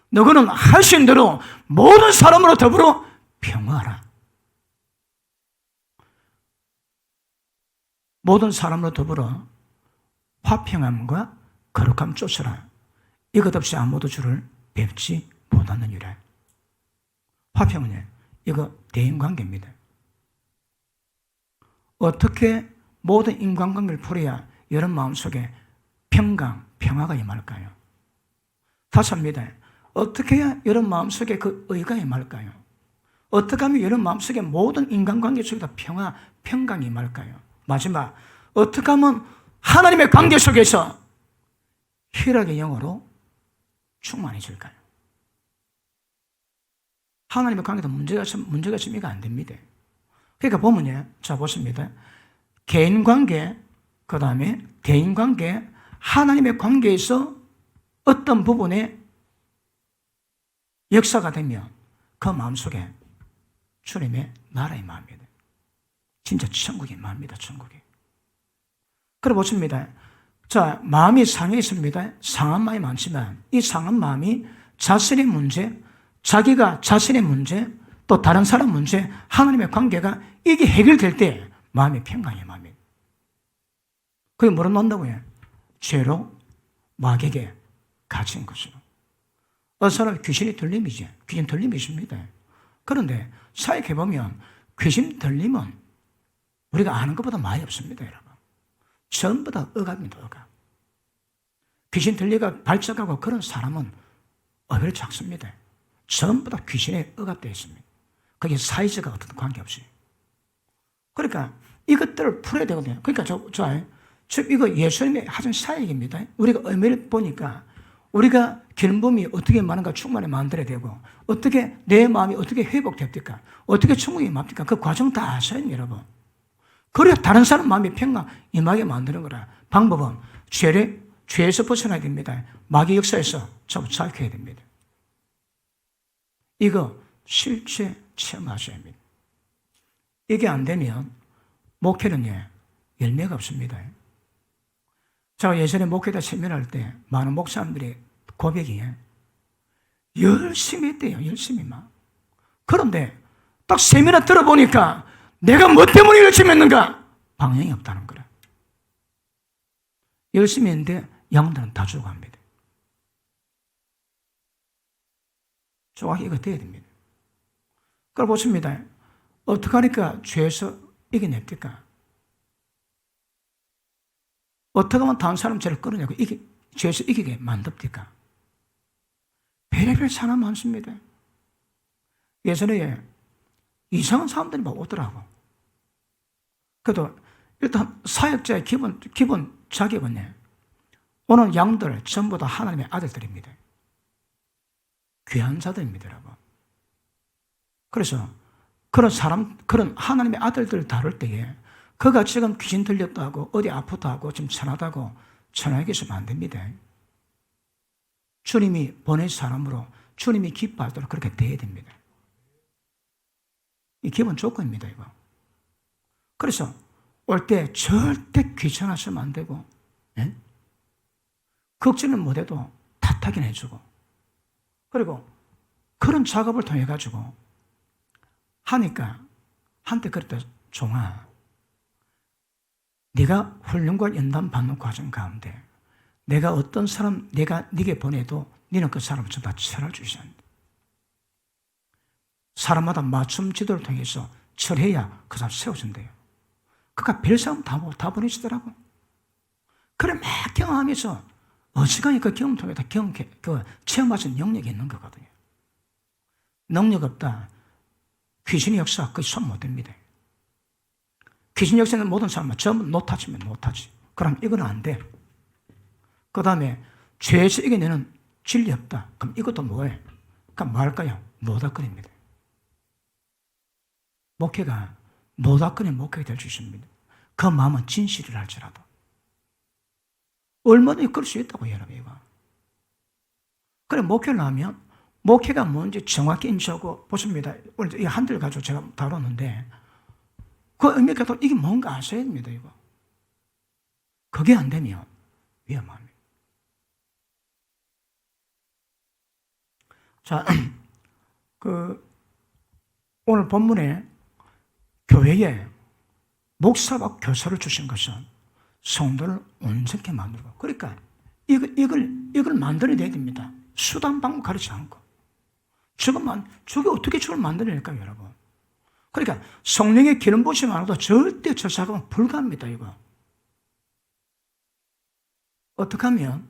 너희는 하신 대로 모든 사람으로 더불어 평화하라. 모든 사람으로 더불어 화평함과 거룩함 쫓으라. 이것 없이 아무도 주를 뵙지 못하느니라. 화평은 이거 대인관계입니다. 어떻게 모든 인간관계를 풀어야 여러분 마음속에 평강, 평화가 임할까요? 다시 합니다. 어떻게 해야 여러분 마음속에 그 의가 임할까요? 어떻게 하면 여러분 마음속에 모든 인간관계 속에다 평화, 평강이 임할까요? 마지막, 어떻게 하면 하나님의 관계 속에서 희락의 영으로 충만해질까요? 하나님의 관계도 문제가 있으면 이거 안 됩니다. 그러니까 보면요. 자, 보십니다. 개인 관계, 그 다음에 대인 관계, 하나님의 관계에서 어떤 부분에 역사가 되면 그 마음속에 주님의 나라의 마음입니다. 진짜 천국의 마음입니다. 천국이. 그래 보십니다. 자, 마음이 상해 있습니다. 상한 마음이 많지만 이 상한 마음이 자신의 문제, 자기가 자신의 문제, 또 다른 사람 문제, 하나님의 관계가 이게 해결될 때 마음이 평강의 마음입니다. 그게 뭐로 논다고요? 죄로 마귀에게 갇힌 것으로. 어떤 사람이 귀신이 들림이지. 귀신 들림이 있습니다. 그런데 사역해보면 귀신 들림은 우리가 아는 것보다 많이 없습니다, 여러분. 전부 다 억압입니다, 억압. 귀신 들리가 발작하고 그런 사람은 의외로 작습니다. 전부 다 귀신에 억압되어 있습니다. 그게 사이즈가 어떤 관계없이. 그러니까 이것들을 풀어야 되거든요. 그러니까 이거 예수님이 하신 사역입니다. 우리가 의미를 보니까 우리가 기름부음이 어떻게 많은가 충만히 만들어야 되고 어떻게 내 마음이 어떻게 회복됩니까? 어떻게 천국이 맙니까? 그 과정 다 아셔요, 여러분. 그래야 다른 사람 마음이 평강 임하게 만드는 거라. 방법은 죄에서 벗어나야 됩니다. 마귀 역사에서 전부 자유해야 됩니다. 이거 실제 체험하셔야 합니다. 이게 안 되면 목회는 열매가 없습니다. 제가 예전에 목회자 세미나할 때 많은 목사님들이 고백이 열심히 했대요. 열심히 막. 그런데 딱 세미나 들어보니까 내가 뭐 때문에 열심히 했는가? 방향이 없다는 거라. 열심히 했는데 양들은 다 죽어갑니다. 정확히 이거 돼야 됩니다. 그걸 보십니다. 어떻게 하니까 죄에서 이겨냅니까? 어떻게 하면 다른 사람 죄를 끌어내고 죄에서 이기게 만듭니까? 별의별 사람 많습니다. 예전에 이상한 사람들이 막 오더라고. 그래도 일단 사역자의 기본 자격은 오늘 양들 전부 다 하나님의 아들들입니다. 귀한 자들입니다, 여러분. 그래서 그런 하나님의 아들들을 다룰 때에 그가 지금 귀신 들렸다고 어디 아프다고 지금 천하다고 천하에게 있으면 안 됩니다. 주님이 보낸 사람으로 주님이 기뻐하도록 그렇게 돼야 됩니다. 이 기본 조건입니다, 이거. 그래서 올 때 절대 귀찮아서면 안 되고, 걱정은 못해도 탓하긴 해주고, 그리고 그런 작업을 통해 가지고 하니까 한때 그랬다. 종아, 네가 훈련과 연단 받는 과정 가운데 내가 어떤 사람 내가 네게 보내도 너는 그 사람을 전부 다 철해주셔야 한다. 사람마다 맞춤 지도를 통해서 철해야 그 사람 세워진대요. 그러니까 별 사람 다 보내시더라고. 그래 막 경험하면서 어지간히 그 경험 통해 체험하신 영역이 있는 거거든요. 능력 없다. 귀신의 역사 그게 손 못 댑니다. 귀신 역사는 모든 사람은 전부 노타지면 노타지. 그럼 이건 안 돼. 그 다음에 죄에서 이겨내는 진리 없다. 그럼 이것도 뭐예요? 그럼 뭐 할까요? 노닥거립니다. 목회가 노닥거리는 목회가 될 수 있습니다. 그 마음은 진실을 할지라도. 얼마든지 그럴 수 있다고 여러분 이거. 그래 목회를 하면 목회가 뭔지 정확히 인지하고 보십니다. 오늘 이 한들 가지고 제가 다뤘는데 그 의미가 또 이게 뭔가 아셔야 됩니다. 이거. 그게 안 되면 위험합니다. 자, 오늘 본문에 교회에 목사와 교사를 주신 것은 성도를 온전케 만들고, 그러니까 이걸 만들어내야 됩니다. 수단 방법 가르치지 않고. 저게 어떻게 저걸 만들어낼까요, 여러분? 그러니까 성령의 기름 부으심 안 해도 절대 저 작업은 불가합니다, 이거. 어떻게 하면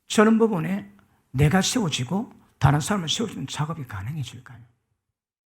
저런 부분에 내가 세워지고 다른 사람을 세워주는 작업이 가능해질까요?